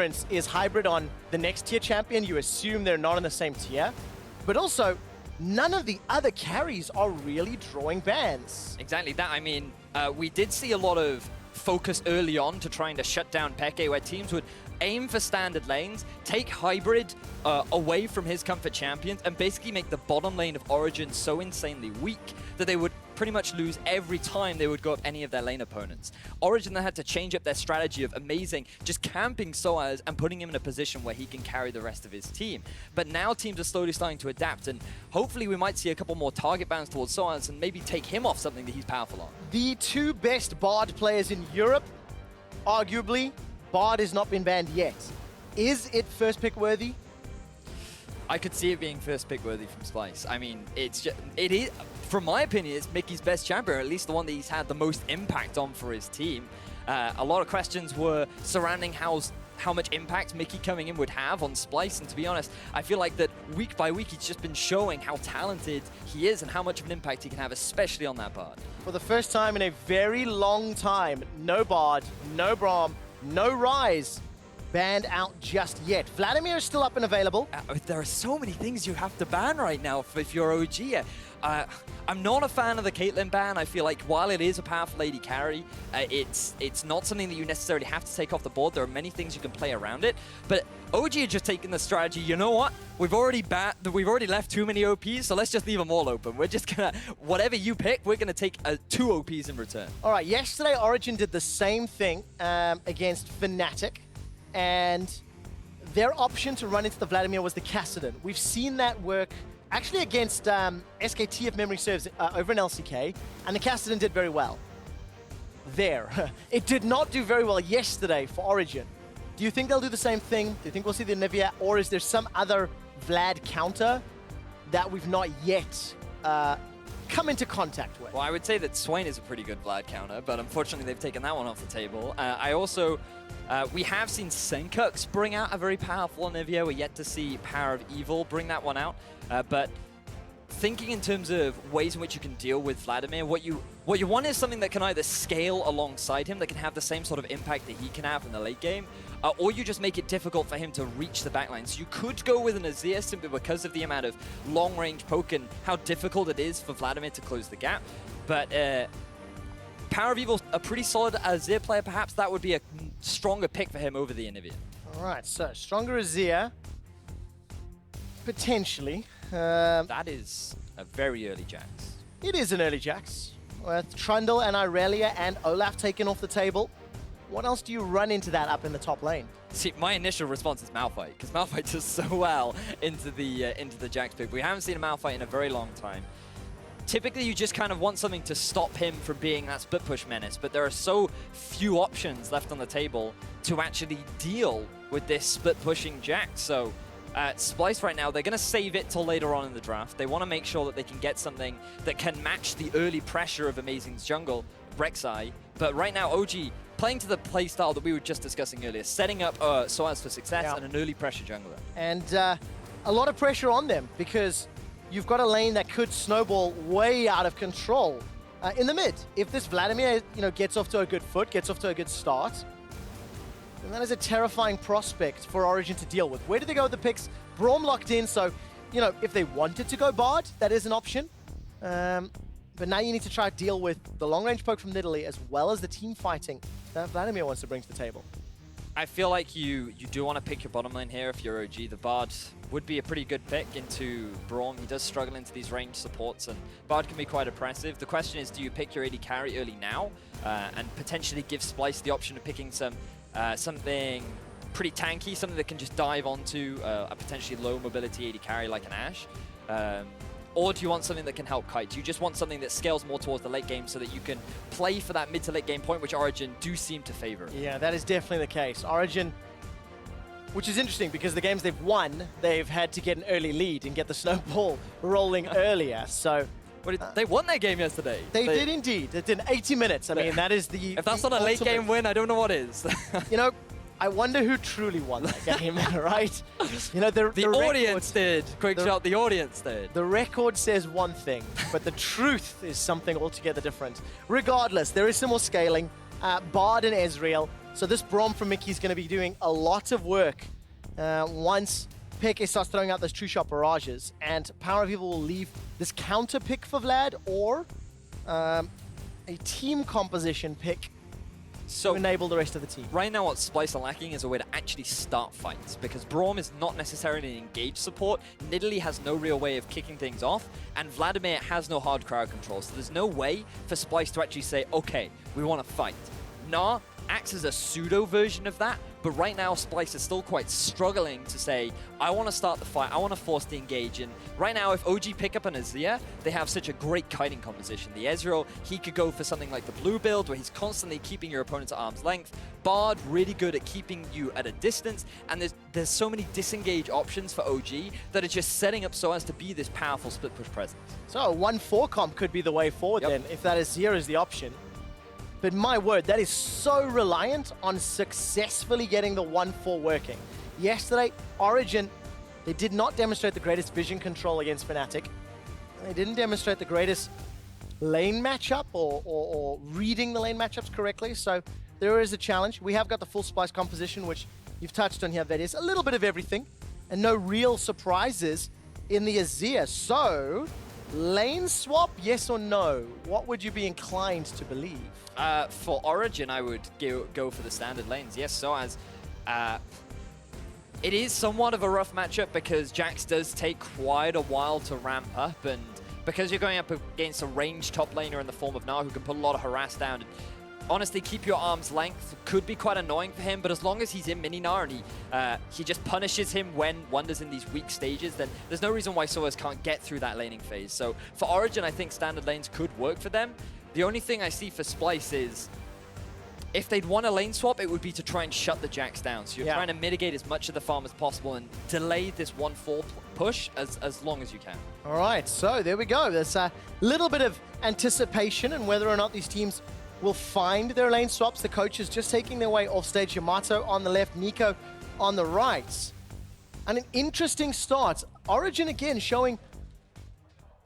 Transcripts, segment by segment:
is hybrid on the next tier champion. You assume they're not in the same tier. But also, none of the other carries are really drawing bans. Exactly that. I mean, we did see a lot of focus early on to trying to shut down Peke, where teams would aim for standard lanes, take hybrid away from his comfort champions, and basically make the bottom lane of Origen so insanely weak that they would pretty much lose every time they would go up any of their lane opponents. Origen then had to change up their strategy of amazing, just camping Soaz and putting him in a position where he can carry the rest of his team. But now teams are slowly starting to adapt, and hopefully we might see a couple more target bans towards Soaz and maybe take him off something that he's powerful on. The two best Bard players in Europe, arguably, Bard has not been banned yet. Is it first pick worthy? I could see it being first pick worthy from Splyce. I mean, it is, from my opinion, it's Mickey's best champion, or at least the one that he's had the most impact on for his team. A lot of questions were surrounding how much impact Mickey coming in would have on Splyce, and to be honest, I feel like that week by week he's just been showing how talented he is and how much of an impact he can have, especially on that Bard. For the first time in a very long time, no Bard, no Braum, no Ryze banned out just yet. Vladimir is still up and available. There are so many things you have to ban right now if you're OG. I'm not a fan of the Caitlyn ban. I feel like while it is a powerful AD carry, it's not something that you necessarily have to take off the board. There are many things you can play around it. But OG are just taking the strategy, you know what? We've already left too many OPs, so let's just leave them all open. We're just gonna, whatever you pick, we're gonna take 2 OPs in return. All right, yesterday Origen did the same thing against Fnatic, and their option to run into the Vladimir was the Kassadin. We've seen that work actually against SKT, if memory serves, over in LCK, and the Kassadin did very well. It did not do very well yesterday for Origen. Do you think they'll do the same thing? Do you think we'll see the Nivea, or is there some other Vlad counter that we've not yet come into contact with? Well, I would say that Swain is a pretty good Vlad counter, but unfortunately they've taken that one off the table. We have seen Senkux bring out a very powerful Nivea. We're yet to see Power of Evil bring that one out. But thinking in terms of ways in which you can deal with Vladimir, what you want is something that can either scale alongside him, that can have the same sort of impact that he can have in the late game, or you just make it difficult for him to reach the backline. So you could go with an Azir simply because of the amount of long-range poke and how difficult it is for Vladimir to close the gap. But Power of Evil, a pretty solid Azir player, perhaps that would be a stronger pick for him over the Nivea. All right, so stronger Azir, potentially. That is a very early Jax. It is an early Jax. With Trundle and Irelia and Olaf taken off the table, what else do you run into that up in the top lane? See, my initial response is Malphite, because Malphite does so well into the Jax pick. We haven't seen a Malphite in a very long time. Typically, you just kind of want something to stop him from being that split push menace, but there are so few options left on the table to actually deal with this split pushing Jax. So Splyce right now, they're going to save it till later on in the draft. They want to make sure that they can get something that can match the early pressure of Amazing's jungle, Rek'Sai. But right now, OG playing to the playstyle that we were just discussing earlier, setting up Soaz for success and an early pressure jungler. And a lot of pressure on them, because you've got a lane that could snowball way out of control in the mid. If this Vladimir, gets off to a good foot, gets off to a good start, then that is a terrifying prospect for Origen to deal with. Where do they go with the picks? Braum locked in, so, if they wanted to go Bard, that is an option. But now you need to try to deal with the long-range poke from Nidalee as well as the team fighting that Vladimir wants to bring to the table. I feel like you do want to pick your bottom lane here if you're OG. The Bard would be a pretty good pick into Braum. He does struggle into these range supports, and Bard can be quite oppressive. The question is, do you pick your AD carry early now and potentially give Splyce the option of picking something pretty tanky, something that can just dive onto a potentially low mobility AD carry like an Ashe? Or do you want something that can help kite? Do you just want something that scales more towards the late game so that you can play for that mid to late game point, which Origen do seem to favor? Yeah, that is definitely the case. Origen, which is interesting because the games they've won, they've had to get an early lead and get the snowball rolling earlier. So they won their game yesterday. They did indeed. It did 80 minutes. I mean, that is the If that's not a late game win, I don't know what is. I wonder who truly won that game, right? The audience did. Quick shot, the audience did. The record says one thing, but the truth is something altogether different. Regardless, there is some more scaling. Bard and Ezreal, So this Braum from Mickey is going to be doing a lot of work once PK starts throwing out those true shot barrages, and Power of Evil will leave this counter pick for Vlad or a team composition pick to enable the rest of the team. Right now what Splyce are lacking is a way to actually start fights, because Braum is not necessarily an engaged support, Nidalee has no real way of kicking things off, and Vladimir has no hard crowd control, so there's no way for Splyce to actually say, okay, we want to fight. Nah acts as a pseudo version of that, but right now Splyce is still quite struggling to say, I want to start the fight, I want to force the engage, and right now if OG pick up an Azir, they have such a great kiting composition. The Ezreal, he could go for something like the blue build, where he's constantly keeping your opponent at arm's length. Bard, really good at keeping you at a distance, and there's so many disengage options for OG that are just setting up so as to be this powerful split push presence. So a 1-4 comp could be the way forward then, if that Azir is the option. But my word, that is so reliant on successfully getting the 1-4 working. Yesterday, Origen, they did not demonstrate the greatest vision control against Fnatic. They didn't demonstrate the greatest lane matchup or reading the lane matchups correctly. So there is a challenge. We have got the full Splyce composition, which you've touched on here. That is a little bit of everything and no real surprises in the Azir. So lane swap, yes or no? What would you be inclined to believe? For Origen, I would go for the standard lanes. Yes, so as it is somewhat of a rough matchup because Jax does take quite a while to ramp up, and because you're going up against a ranged top laner in the form of Na who can put a lot of harass down. And honestly, keep your arm's length could be quite annoying for him, but as long as he's in mini Na and he just punishes him when Wunder's in these weak stages, then there's no reason why Soaz can't get through that laning phase. So for Origen, I think standard lanes could work for them. The only thing I see for Splyce is, if they'd want a lane swap, it would be to try and shut the Jax down. So you're trying to mitigate as much of the farm as possible and delay this 1-4 push as long as you can. All right, so there we go. There's a little bit of anticipation and whether or not these teams will find their lane swaps. The coaches just taking their way off stage. Yamato on the left, Nico on the right. And an interesting start. Origen again showing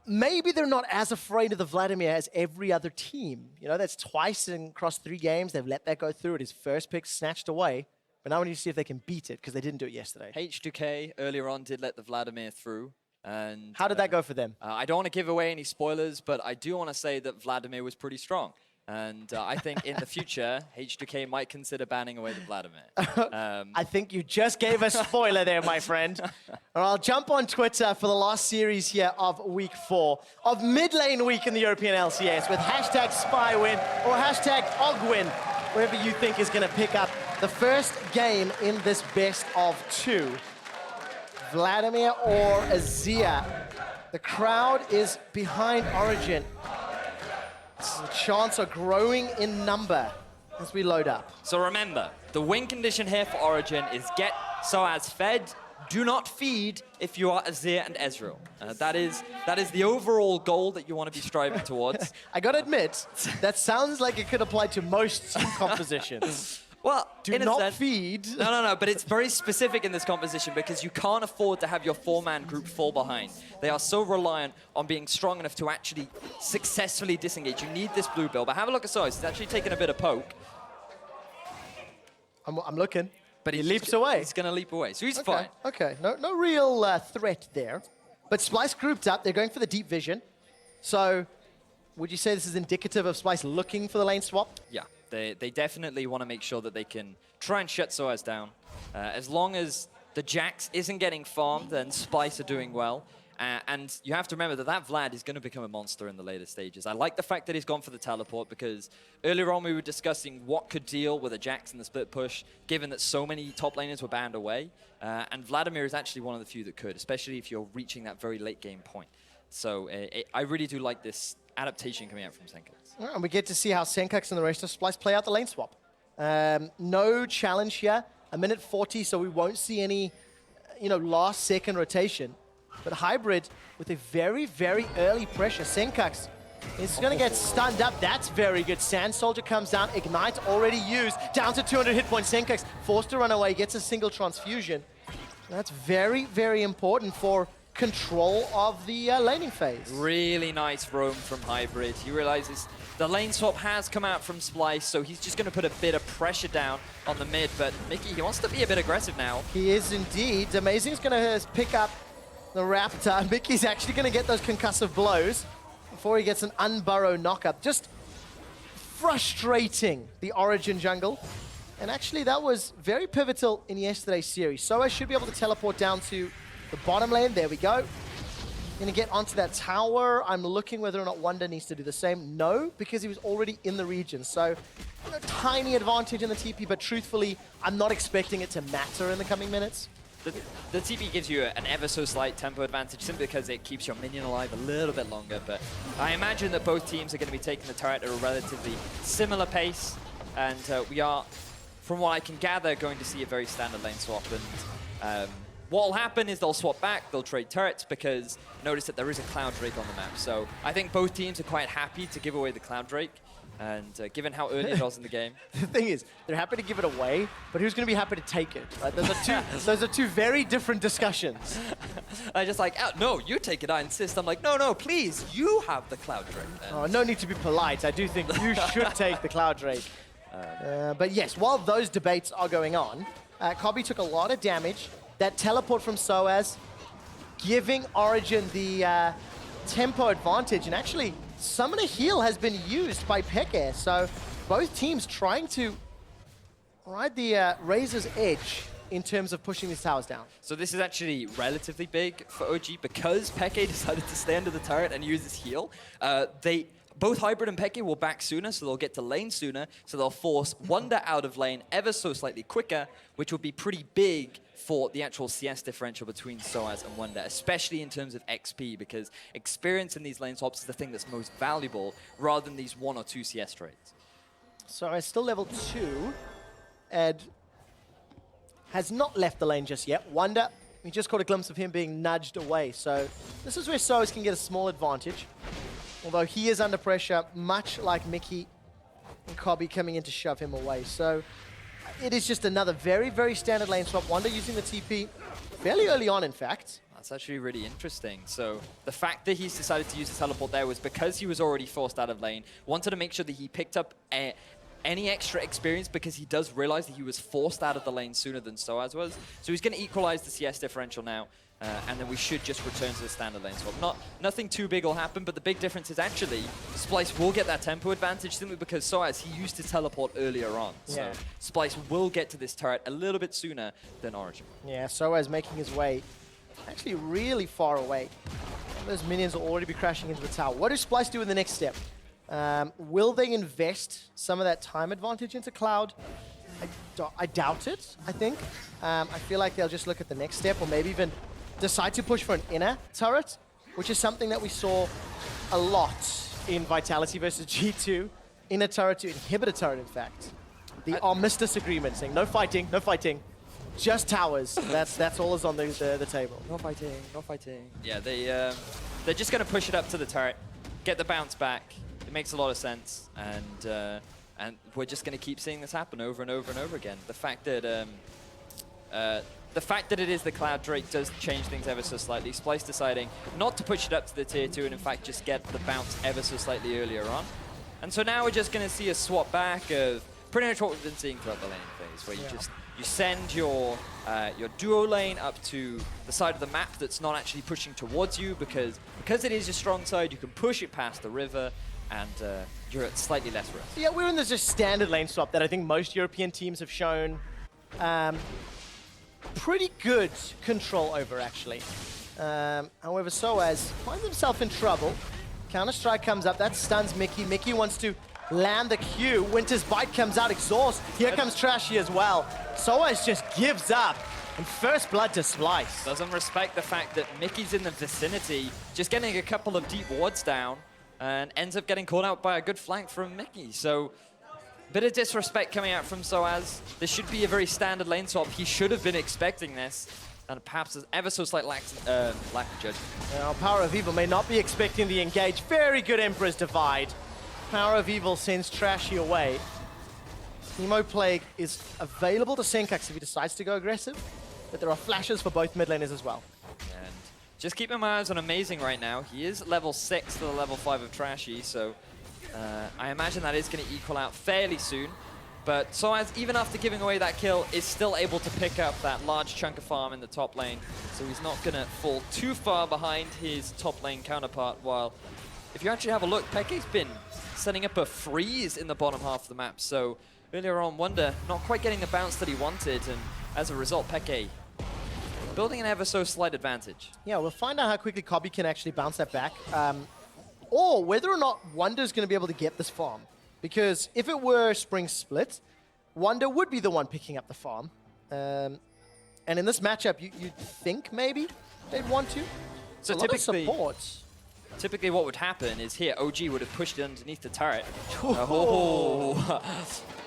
maybe they're not as afraid of the Vladimir as every other team. You know, that's twice across 3 games. They've let that go through. It is first pick snatched away. But now we need to see if they can beat it, because they didn't do it yesterday. H2K earlier on did let the Vladimir through. And how did that go for them? I don't want to give away any spoilers, but I do want to say that Vladimir was pretty strong. And I think in the future, H2K might consider banning away the Vladimir. I think you just gave a spoiler there, my friend. I'll jump on Twitter for the last series here of week 4 of mid lane week in the European LCS with hashtag SpyWin or hashtag OGWin, wherever you think is going to pick up the first game in this best of 2. Vladimir or Azir. The crowd is behind Origen. The chants are growing in number as we load up. So remember, the win condition here for Origen is get Soaz fed, do not feed if you are Azir and Ezreal. That is the overall goal that you want to be striving towards. I gotta admit, that sounds like it could apply to most team compositions. Well, do not feed. No, but it's very specific in this composition because you can't afford to have your 4-man group fall behind. They are so reliant on being strong enough to actually successfully disengage. You need this blue build. But have a look at Soaz. He's actually taking a bit of poke. I'm looking. But he leaps away. He's going to leap away, so he's fine. Okay, no real threat there. But Splyce grouped up. They're going for the deep vision. So would you say this is indicative of Splyce looking for the lane swap? Yeah. They definitely want to make sure that they can try and shut Soaz down. As long as the Jax isn't getting farmed, then Splyce are doing well. And you have to remember that Vlad is going to become a monster in the later stages. I like the fact that he's gone for the teleport because earlier on we were discussing what could deal with a Jax in the split push, given that so many top laners were banned away. And Vladimir is actually one of the few that could, especially if you're reaching that very late game point. So I really do like this adaptation coming out from Senkux. And we get to see how Senkux and the rest of Splyce play out the lane swap. No challenge here. 1:40, so we won't see any, last second rotation. But Hybrid with a very, very early pressure. Senkux is going to get stunned up. That's very good. Sand Soldier comes down. Ignite already used. Down to 200 hit points. Senkux forced to run away. Gets a single transfusion. That's very, very important for control of the laning phase. Really nice roam from Hybrid. He realizes the lane swap has come out from Splyce, so he's just going to put a bit of pressure down on the mid. But Mickey, he wants to be a bit aggressive now. He is indeed. Amazing's going to pick up the Raptor. Mickey's actually going to get those concussive blows before he gets an unburrow knockup. Just frustrating, the Origen jungle. And actually, that was very pivotal in yesterday's series. So I should be able to teleport down to the bottom lane. There we go. Gonna get onto that tower. I'm looking whether or not Wonder needs to do the same. No, because he was already in the region. So a tiny advantage in the TP, but truthfully, I'm not expecting it to matter in the coming minutes. The TP gives you an ever so slight tempo advantage simply because it keeps your minion alive a little bit longer. But I imagine that both teams are going to be taking the turret at a relatively similar pace. And we are, from what I can gather, going to see a very standard lane swap. And what will happen is they'll swap back, they'll trade turrets, because notice that there is a Cloud Drake on the map. So I think both teams are quite happy to give away the Cloud Drake. And given how early it was in the game. The thing is, they're happy to give it away, but who's going to be happy to take it? Right? Those are two very different discussions. I just like, oh, no, you take it, I insist. I'm like, no, please, you have the Cloud Drake. Oh, no need to be polite. I do think you should take the Cloud Drake. But yes, while those debates are going on, Kobe took a lot of damage. That teleport from Soaz, giving Origen the tempo advantage, and actually, Summoner Heal has been used by Peke, so both teams trying to ride the razor's edge in terms of pushing these towers down. So this is actually relatively big for OG because Peke decided to stay under the turret and use his heal. Both Hybrid and Peke will back sooner, so they'll get to lane sooner, so they'll force Wonder out of lane ever so slightly quicker, which will be pretty big for the actual CS differential between Soaz and Wonder, especially in terms of XP, because experience in these lane swaps is the thing that's most valuable, rather than these 1 or 2 CS trades. Soaz still level 2, and has not left the lane just yet. Wonder, we just caught a glimpse of him being nudged away, so this is where Soaz can get a small advantage. Although he is under pressure, much like Mickey and Kobe coming in to shove him away. So it is just another very, very standard lane swap. Wonder using the TP fairly early on, in fact. That's actually really interesting. So the fact that he's decided to use the teleport there was because he was already forced out of lane. Wanted to make sure that he picked up any extra experience because he does realize that he was forced out of the lane sooner than Soaz was. So he's going to equalize the CS differential now. And then we should just return to the standard lane swap. Nothing too big will happen, but the big difference is actually Splyce will get that tempo advantage simply because Soaz, he used to teleport earlier on. Yeah. So Splyce will get to this turret a little bit sooner than Origen. Yeah, Soaz making his way actually really far away. Those minions will already be crashing into the tower. What does Splyce do in the next step? Will they invest some of that time advantage into Cloud? I doubt it, I think. I feel like they'll just look at the next step, or maybe even decide to push for an inner turret, which is something that we saw a lot in Vitality versus G2. Inner turret to inhibitor turret, in fact. The armistice agreement saying no fighting, just towers. That's all is on the table. No fighting, no fighting. Yeah, they're just going to push it up to the turret, get the bounce back. It makes a lot of sense, and we're just going to keep seeing this happen over and over and over again. The fact that it is the Cloud Drake does change things ever so slightly. Splyce deciding not to push it up to the tier 2 and in fact just get the bounce ever so slightly earlier on. And so now we're just going to see a swap back of pretty much what we've been seeing throughout the lane phase, where you send your duo lane up to the side of the map that's not actually pushing towards you because it is your strong side, you can push it past the river and you're at slightly less risk. Yeah, we're in this just standard lane swap that I think most European teams have shown pretty good control over, actually. However, Soaz finds himself in trouble. Counter-Strike comes up, that stuns Mickey. Mickey wants to land the Q. Winter's Bite comes out, exhaust. Here comes Trashy as well. Soaz just gives up. And first blood to Splyce. Doesn't respect the fact that Mickey's in the vicinity, just getting a couple of deep wards down, and ends up getting caught out by a good flank from Mickey. So, bit of disrespect coming out from Soaz. This should be a very standard lane swap. He should have been expecting this. And perhaps there's ever so slight lack of judgment. Now, Power of Evil may not be expecting the engage. Very good Emperor's Divide. Power of Evil sends Trashy away. Nemo Plague is available to Senkax if he decides to go aggressive, but there are flashes for both mid laners as well. And Just keeping my eyes on Amazing right now. He is level 6 to the level 5 of Trashy, so I imagine that is going to equal out fairly soon. But Soaz, even after giving away that kill, is still able to pick up that large chunk of farm in the top lane. So he's not going to fall too far behind his top lane counterpart, while if you actually have a look, Peke's been setting up a freeze in the bottom half of the map. So earlier on, Wonder not quite getting the bounce that he wanted, and as a result, Peke building an ever so slight advantage. Yeah, we'll find out how quickly Kobe can actually bounce that back, or whether or not Wonder's going to be able to get this farm. Because if it were Spring Split, Wonder would be the one picking up the farm. And in this matchup, you'd think maybe they'd want to. So a lot of support. Typically what would happen is here, OG would have pushed it underneath the turret. Oh,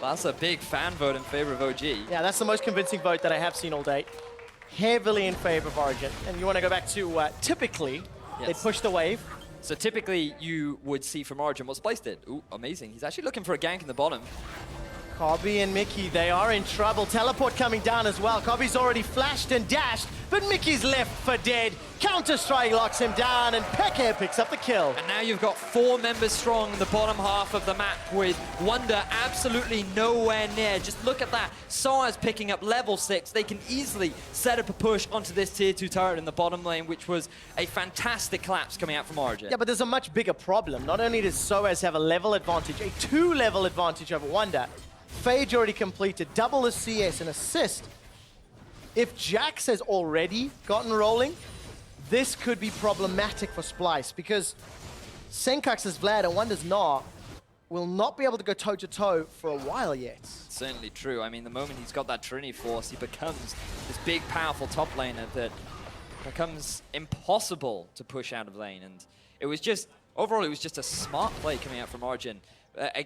that's a big fan vote in favor of OG. Yeah, that's the most convincing vote that I have seen all day. Heavily in favor of Origen. And you want to go back to typically, they'd push the wave. So typically you would see from Origen what Splyce did. Ooh, amazing. He's actually looking for a gank in the bottom. Kobe and Mickey, they are in trouble. Teleport coming down as well. Kobe's already flashed and dashed, but Mickey's left for dead. Counter-Strike locks him down, and Peke picks up the kill. And now you've got 4 members strong in the bottom half of the map, with Wonder absolutely nowhere near. Just look at that. Soaz picking up level 6. They can easily set up a push onto this tier 2 turret in the bottom lane, which was a fantastic collapse coming out from Origen. Yeah, but there's a much bigger problem. Not only does Soaz have a level advantage, a 2-level advantage over Wonder, Phage already completed, double the CS and assist. If Jax has already gotten rolling, this could be problematic for Splyce, because Senkax's Vlad and Wonder's not will not be able to go toe-to-toe for a while yet. Certainly true. I mean, the moment he's got that Trinity Force, he becomes this big, powerful top laner that becomes impossible to push out of lane. And it was just, overall, it was just a smart play coming out from Origen.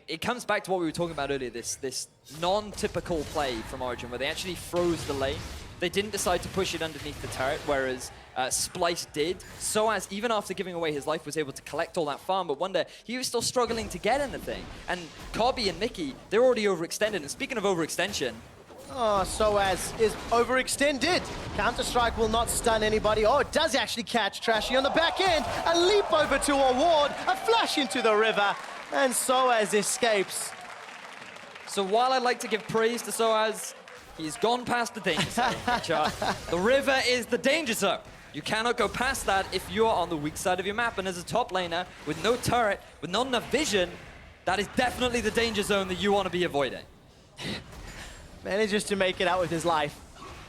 It comes back to what we were talking about earlier, this non-typical play from Origen, where they actually froze the lane. They didn't decide to push it underneath the turret, whereas Splyce did. Soaz, even after giving away his life, was able to collect all that farm, but Wonder, he was still struggling to get anything. And Kobe and Mickey, they're already overextended. And speaking of overextension... Oh, Soaz is overextended. Counter-Strike will not stun anybody. Oh, it does actually catch Trashy on the back end. A leap over to a ward, a flash into the river. And Soaz escapes. So while I'd like to give praise to Soaz, he's gone past the danger zone. The river is the danger zone. You cannot go past that if you're on the weak side of your map. And as a top laner, with no turret, with not enough vision, that is definitely the danger zone that you want to be avoiding. Manages to make it out with his life.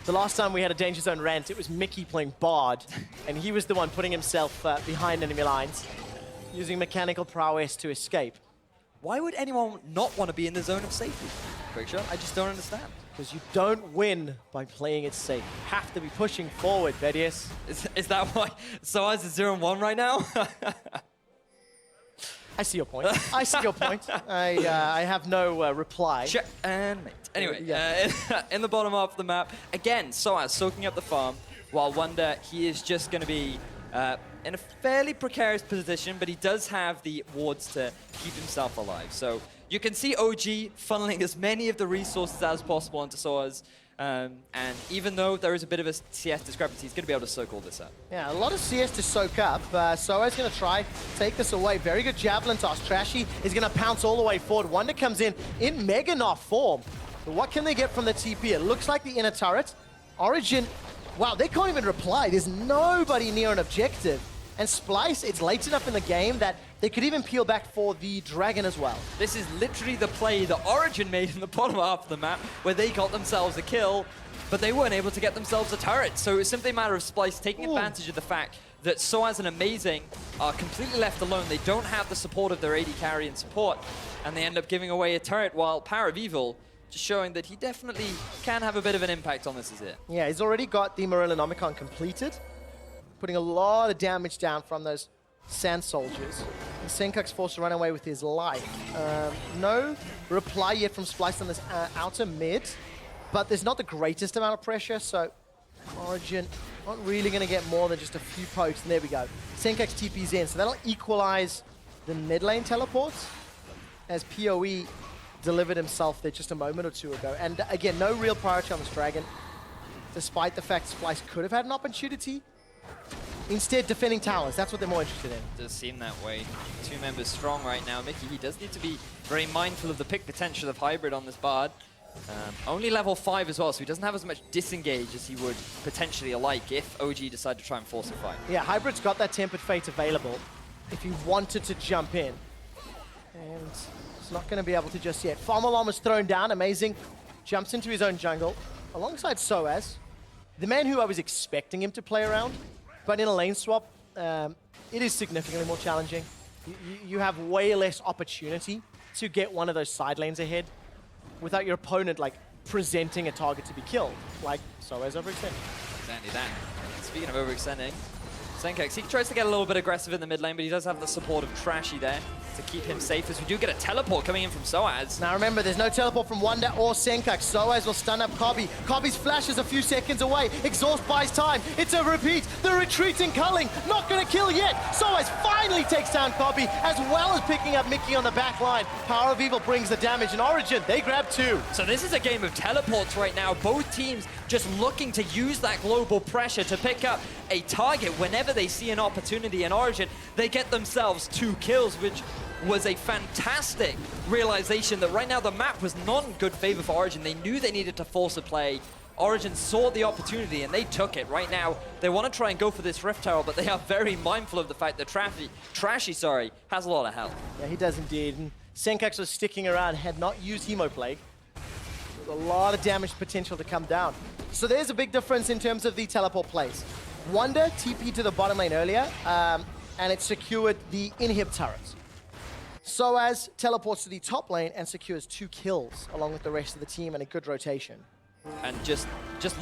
The last time we had a danger zone rant, it was Mickey playing Bard. And he was the one putting himself behind enemy lines, using mechanical prowess to escape. Why would anyone not want to be in the zone of safety? Quickshot, I just don't understand. Because you don't win by playing it safe. You have to be pushing forward, Vedius. Is that why Soaz is 0-1 right now? I see your point. I see your point. I have no reply. Check and mate. Anyway, yeah. In the bottom half of the map, again, Soaz soaking up the farm, while Wonder, he is just going to be in a fairly precarious position, but he does have the wards to keep himself alive. So you can see OG funneling as many of the resources as possible into Soaz. And even though there is a bit of a CS discrepancy, he's going to be able to soak all this up. Yeah, a lot of CS to soak up. Soaz going to try take this away. Very good Javelin toss. Trashy is going to pounce all the way forward. Wonder comes in Meganov form. But what can they get from the TP? It looks like the inner turret. Origen, wow, they can't even reply. There's nobody near an objective. And Splyce, it's late enough in the game that they could even peel back for the Dragon as well. This is literally the play that Origen made in the bottom half of the map, where they got themselves a kill, but they weren't able to get themselves a turret. So it's simply a matter of Splyce taking advantage of the fact that Soaz and Amazing are completely left alone. They don't have the support of their AD carry and support, and they end up giving away a turret, while Power of Evil just showing that he definitely can have a bit of an impact on this as it. Yeah, he's already got the Morellonomicon completed, putting a lot of damage down from those Sand Soldiers. And Senkuk's forced to run away with his life. No reply yet from Splyce on this outer mid, but there's not the greatest amount of pressure, so Origen not really going to get more than just a few pokes, and there we go. Senkuk's TP's in, so that'll equalize the mid lane teleports, as PoE delivered himself there just a moment or two ago. And again, no real priority on this Dragon, despite the fact Splyce could have had an opportunity. instead defending towers. That's what they're more interested in. Does seem that way. 2 members strong right now. Mickey, he does need to be very mindful of the pick potential of Hybrid on this Bard. Only level 5 as well, so he doesn't have as much disengage as he would potentially like if OG decide to try and force a fight. Yeah, Hybrid's got that Tempered Fate available if he wanted to jump in. And he's not going to be able to just yet. Farm Alarm is thrown down, amazing. Jumps into his own jungle alongside Soaz, the man who I was expecting him to play around. But in a lane swap, it is significantly more challenging. You have way less opportunity to get one of those side lanes ahead without your opponent like presenting a target to be killed, like Soaz overextending. Exactly that. Speaking of overextending, Senkex, he tries to get a little bit aggressive in the mid lane, but he does have the support of Trashy there to keep him safe, as we do get a teleport coming in from Soaz. Now remember, there's no teleport from Wanda or Senkex. Soaz will stun up Kobbe. Kobbe's flash is a few seconds away. Exhaust buys time. It's a repeat. The retreating Culling, not gonna kill yet. Soaz finally takes down Kobbe, as well as picking up Mickey on the back line. Power of Evil brings the damage, and Origen, they grab 2. So this is a game of teleports right now. Both teams just looking to use that global pressure to pick up a target whenever they see an opportunity. In Origen, they get themselves 2 kills, which was a fantastic realization that right now the map was not in good favor for Origen. They knew they needed to force a play. Origen saw the opportunity and they took it. Right now, they want to try and go for this Rift Tower, but they are very mindful of the fact that Trashy, has a lot of health. Yeah, he does indeed. And Senkex was sticking around, had not used Hemoplague. With a lot of damage potential to come down. So there's a big difference in terms of the teleport plays. Wanda TP'd to the bottom lane earlier, and it secured the inhib turrets. Soaz teleports to the top lane and secures 2 kills along with the rest of the team and a good rotation. And just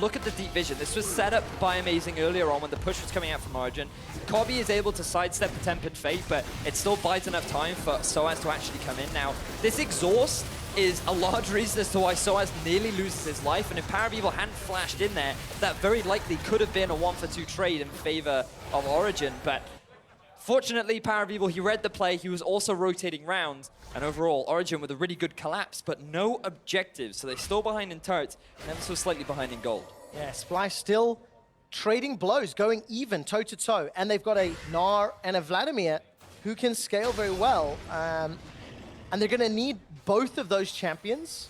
look at the deep vision. This was set up by Amazing earlier on when the push was coming out from Origen. Kobbe is able to sidestep the Tempered Fate, but it still buys enough time for Soaz to actually come in. Now, this exhaust is a large reason as to why Soaz nearly loses his life, and if Power of Evil hadn't flashed in there, that very likely could have been a 1-for-2 trade in favor of Origen, but fortunately, Power of Evil, he read the play, he was also rotating rounds, and overall, Origen with a really good collapse, but no objectives, so they're still behind in turrets, and ever so slightly behind in gold. Yeah, Splyce still trading blows, going even, toe-to-toe, and they've got a Gnar and a Vladimir who can scale very well, and they're going to need both of those champions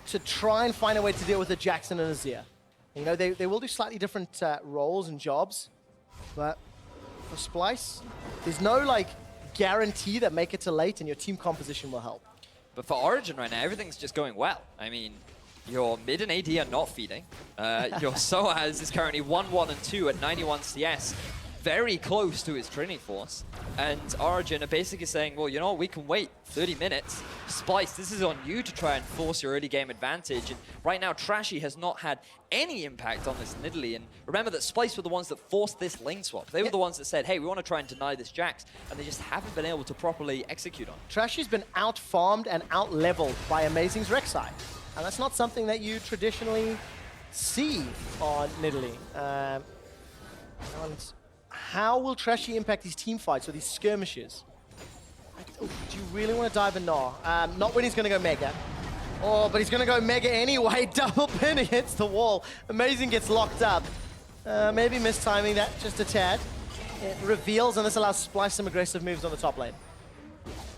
to try and find a way to deal with a Jackson and a Zia. You know, they will do slightly different roles and jobs, but for Splyce, there's no like guarantee that make it to late and your team composition will help. But for Origen right now, everything's just going well. I mean, your mid and AD are not feeding. Your Soaz is currently 1-1 and 2 at 91 CS, very close to his training force. And Origen are basically saying, well, you know what, we can wait 30 minutes. Splyce, this is on you to try and force your early game advantage. And right now, Trashy has not had any impact on this in Italy. And remember that Splyce were the ones that forced this lane swap. They were the ones that said, hey, we want to try and deny this Jax. And they just haven't been able to properly execute on it. Trashy's been out-farmed and out-leveled by Amazing's Rek'Sai. And that's not something that you traditionally see on Nidalee. How will Trashy impact these team fights or these skirmishes? Do you really want to dive in Gnar? Not when he's going to go Mega. Oh, but he's going to go Mega anyway. Double pin hits the wall. Amazing gets locked up. Maybe mistiming that just a tad. It reveals, and this allows Splyce some aggressive moves on the top lane.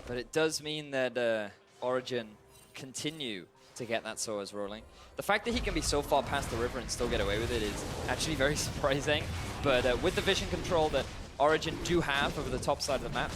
But it does mean that Origen continue to get that Soaz rolling. The fact that he can be so far past the river and still get away with it is actually very surprising. But with the vision control that Origen do have over the top side of the map,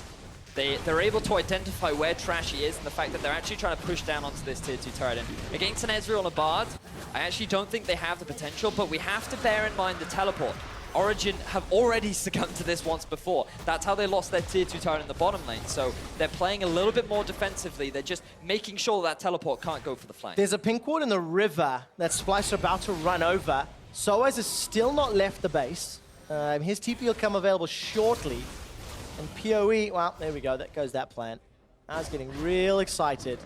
they're able to identify where Trashy is, and the fact that they're actually trying to push down onto this tier 2 turret. And against an Ezreal and a Bard, I actually don't think they have the potential, but we have to bear in mind the teleport. Origen have already succumbed to this once before. That's how they lost their tier 2 turret in the bottom lane. So they're playing a little bit more defensively. They're just making sure that teleport can't go for the flank. There's a pink ward in the river that Splyce are about to run over. Soaz has still not left the base. His TP will come available shortly. And PoE, well, there we go. That goes that plan. I was getting real excited.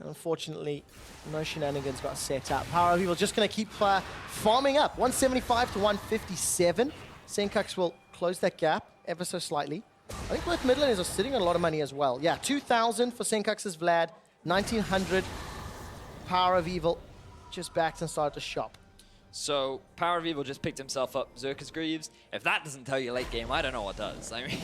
Unfortunately, no shenanigans got set up. Power of Evil just going to keep farming up. 175 to 157. Senkex will close that gap ever so slightly. I think both mid laners are sitting on a lot of money as well. Yeah, 2,000 for Senkex's Vlad. 1,900. Power of Evil just backed and started to shop. So Power of Evil just picked himself up Xerxes Greaves. If that doesn't tell you late game, I don't know what does. I mean,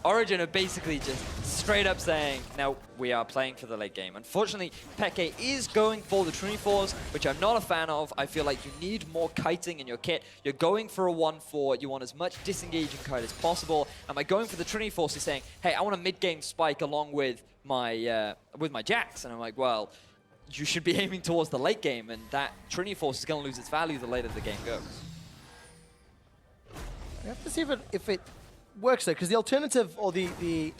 Origen are basically just straight up saying, no, we are playing for the late game. Unfortunately, Peke is going for the Trinity Force, which I'm not a fan of. I feel like you need more kiting in your kit. You're going for a 1-4. You want as much disengaging kite as possible. And by going for the Trinity Force, you're saying, hey, I want a mid-game spike along with my Jax. And I'm like, well, you should be aiming towards the late game, and that Trinity Force is going to lose its value the later the game goes. We have to see if it works, though, because the alternative, or the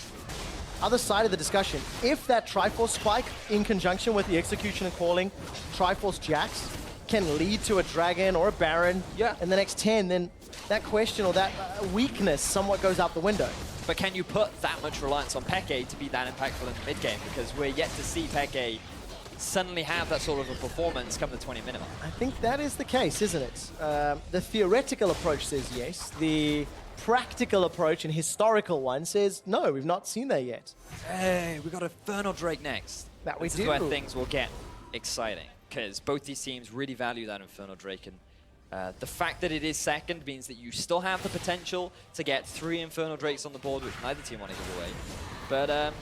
other side of the discussion, if that Triforce spike in conjunction with the execution and calling Triforce Jax can lead to a Dragon or a Baron in the next 10, then that question or that weakness somewhat goes out the window. But can you put that much reliance on Peke to be that impactful in the mid-game? Because we're yet to see Peke suddenly have that sort of a performance come the 20 minimum. I think that is the case, isn't it? The theoretical approach says yes. The practical approach and historical one says no, we've not seen that yet. Hey, we got Infernal Drake next. That we do. This is where things will get exciting, because both these teams really value that Infernal Drake, and the fact that it is second means that you still have the potential to get 3 Infernal Drakes on the board, which neither team want to give away. But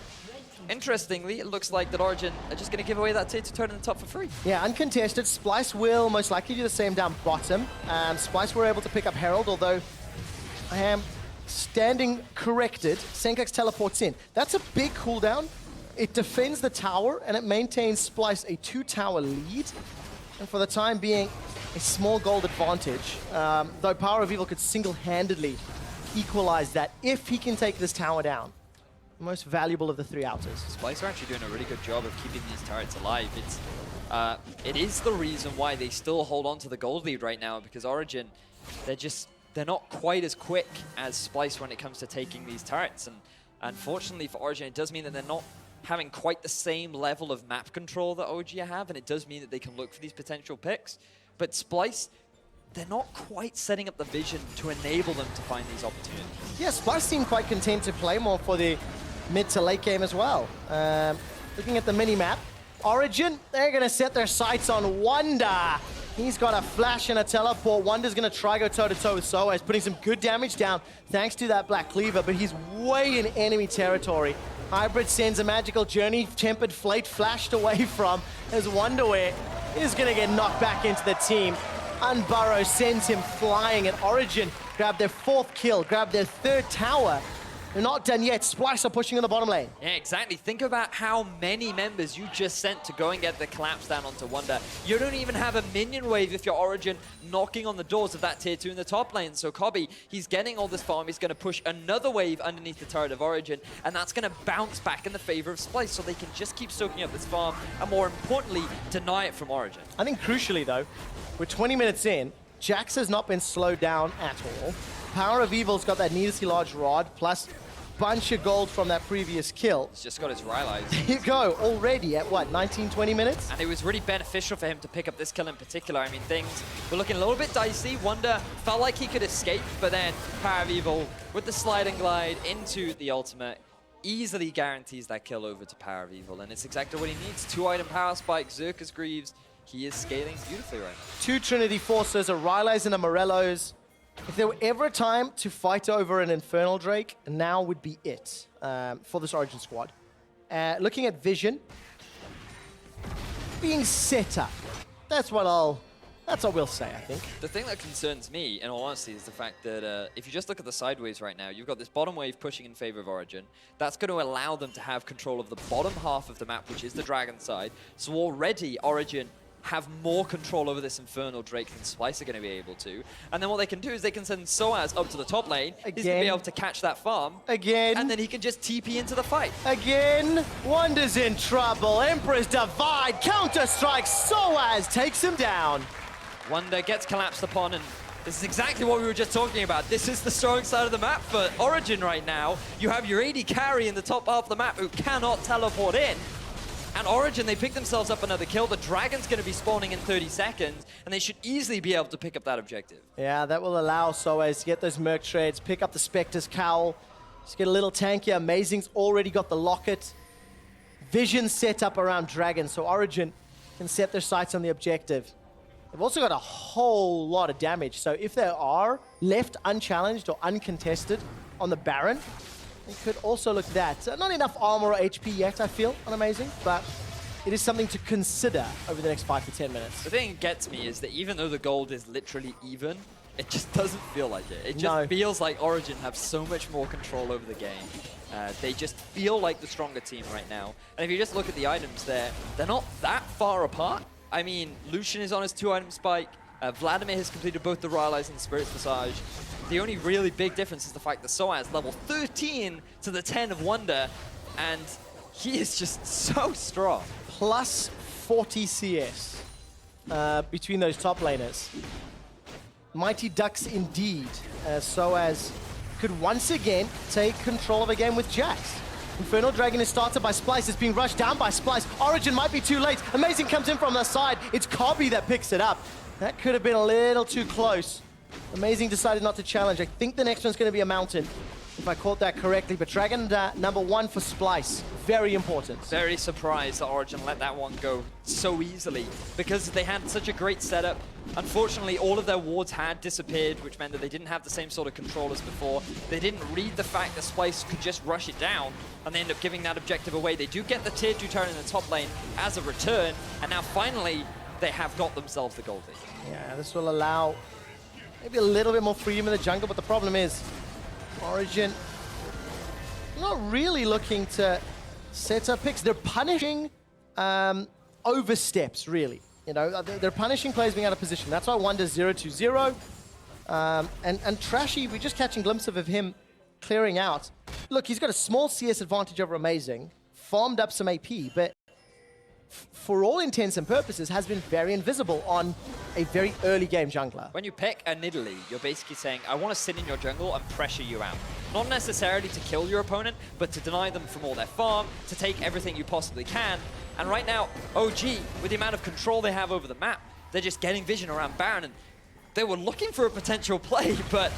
interestingly, it looks like that Origen are just going to give away that tier to turn in the top for free. Yeah, uncontested. Splyce will most likely do the same down bottom. Splyce were able to pick up Herald, although I am standing corrected. Senkux teleports in. That's a big cooldown. It defends the tower, and it maintains Splyce a 2-tower lead. And for the time being, a small gold advantage. Though Power of Evil could single-handedly equalize that if he can take this tower down. The most valuable of the 3 outers. Splyce are actually doing a really good job of keeping these turrets alive. It is the reason why they still hold on to the gold lead right now, because Origen, they're not quite as quick as Splyce when it comes to taking these turrets. And unfortunately for Origen, it does mean that they're not having quite the same level of map control that OG have, and it does mean that they can look for these potential picks. But Splyce, they're not quite setting up the vision to enable them to find these opportunities. Yeah, Splyce seem quite content to play more for the mid to late game as well. Looking at the mini-map, Origen, they're going to set their sights on Wonder. He's got a flash and a teleport. Wonder's going to try go toe-to-toe with Soaz, putting some good damage down thanks to that Black Cleaver, but he's way in enemy territory. Hybrid sends a magical journey, tempered Flate flashed away from as Wonderwear is going to get knocked back into the team. Unburrow sends him flying, and Origen grab their 4th kill, grab their 3rd tower. They're not done yet. Splyce are pushing in the bottom lane. Yeah, exactly. Think about how many members you just sent to go and get the collapse down onto Wonder. You don't even have a minion wave if you're Origen knocking on the doors of that tier 2 in the top lane. So Cobby, he's getting all this farm. He's going to push another wave underneath the turret of Origen, and that's going to bounce back in the favor of Splyce, so they can just keep soaking up this farm and, more importantly, deny it from Origen. I think crucially, though, we're 20 minutes in. Jax has not been slowed down at all. Power of Evil's got that needlessly large rod, plus bunch of gold from that previous kill. He's just got his Rylai's. There you go, already at what, 19, 20 minutes? And it was really beneficial for him to pick up this kill in particular. I mean, things were looking a little bit dicey. Wonder felt like he could escape, but then Power of Evil, with the slide and glide into the ultimate, easily guarantees that kill over to Power of Evil. And it's exactly what he needs. 2-item power spike, Xerxes Greaves. He is scaling beautifully right now. 2 Trinity Forces, a Rylai's and a Morello's. If there were ever a time to fight over an Infernal Drake, now would be it for this Origen squad. Looking at Vision, being set up. That's what we'll say, I think. The thing that concerns me, in all honesty, is the fact that if you just look at the sideways right now, you've got this bottom wave pushing in favor of Origen. That's going to allow them to have control of the bottom half of the map, which is the Dragon side. So already Origen have more control over this Infernal Drake than Splyce are going to be able to. And then what they can do is they can send Soaz up to the top lane. Again. He's going to be able to catch that farm. Again. And then he can just TP into the fight. Again. Wonder's in trouble. Emperor's Divide. Counter-strike. Soaz takes him down. Wonder gets collapsed upon, and this is exactly what we were just talking about. This is the strong side of the map for Origen right now. You have your AD carry in the top half of the map who cannot teleport in. And Origen, they pick themselves up another kill. The Dragon's going to be spawning in 30 seconds, and they should easily be able to pick up that objective. Yeah, that will allow Soaz to get those Merc trades, pick up the Spectre's Cowl, just get a little tankier. Amazing's already got the Locket. Vision set up around Dragon, so Origen can set their sights on the objective. They've also got a whole lot of damage. So if they are left unchallenged or uncontested on the Baron, it could also look that. Not enough armor or HP yet, I feel, on Amazing, but it is something to consider over the next 5 to 10 minutes. The thing that gets me is that even though the gold is literally even, it just doesn't feel like it. It just feels like Origen have so much more control over the game. They just feel like the stronger team right now. And if you just look at the items there, they're not that far apart. I mean, Lucian is on his 2-item spike. Vladimir has completed both the Royalize and Spirit's Visage. The only really big difference is the fact that Soaz level 13 to the 10 of Wonder, and he is just so strong. Plus 40 CS between those top laners. Mighty Ducks indeed. Soaz could once again take control of a game with Jax. Infernal Dragon is started by Splyce. It's being rushed down by Splyce. Origen might be too late. Amazing comes in from the side. It's Cobby that picks it up. That could have been a little too close. Amazing decided not to challenge. I think the next one's going to be a mountain, if I caught that correctly. But Dragon number 1 for Splyce. Very important. Very surprised that Origen let that one go so easily because they had such a great setup. Unfortunately, all of their wards had disappeared, which meant that they didn't have the same sort of control as before. They didn't read the fact that Splyce could just rush it down, and they end up giving that objective away. They do get the tier 2 turn in the top lane as a return, and now finally they have got themselves the gold lead. Yeah, this will allow maybe a little bit more freedom in the jungle, but the problem is Origen not really looking to set up picks. They're punishing oversteps, really. You know, they're punishing players being out of position. That's why Wonder's 0-2-0. And Trashy, we're just catching glimpses of him clearing out. Look, he's got a small CS advantage over Amazing, farmed up some AP, but for all intents and purposes, has been very invisible on a very early game jungler. When you pick a Nidalee, you're basically saying, I want to sit in your jungle and pressure you out. Not necessarily to kill your opponent, but to deny them from all their farm, to take everything you possibly can. And right now, OG, with the amount of control they have over the map, they're just getting vision around Baron, and they were looking for a potential play, but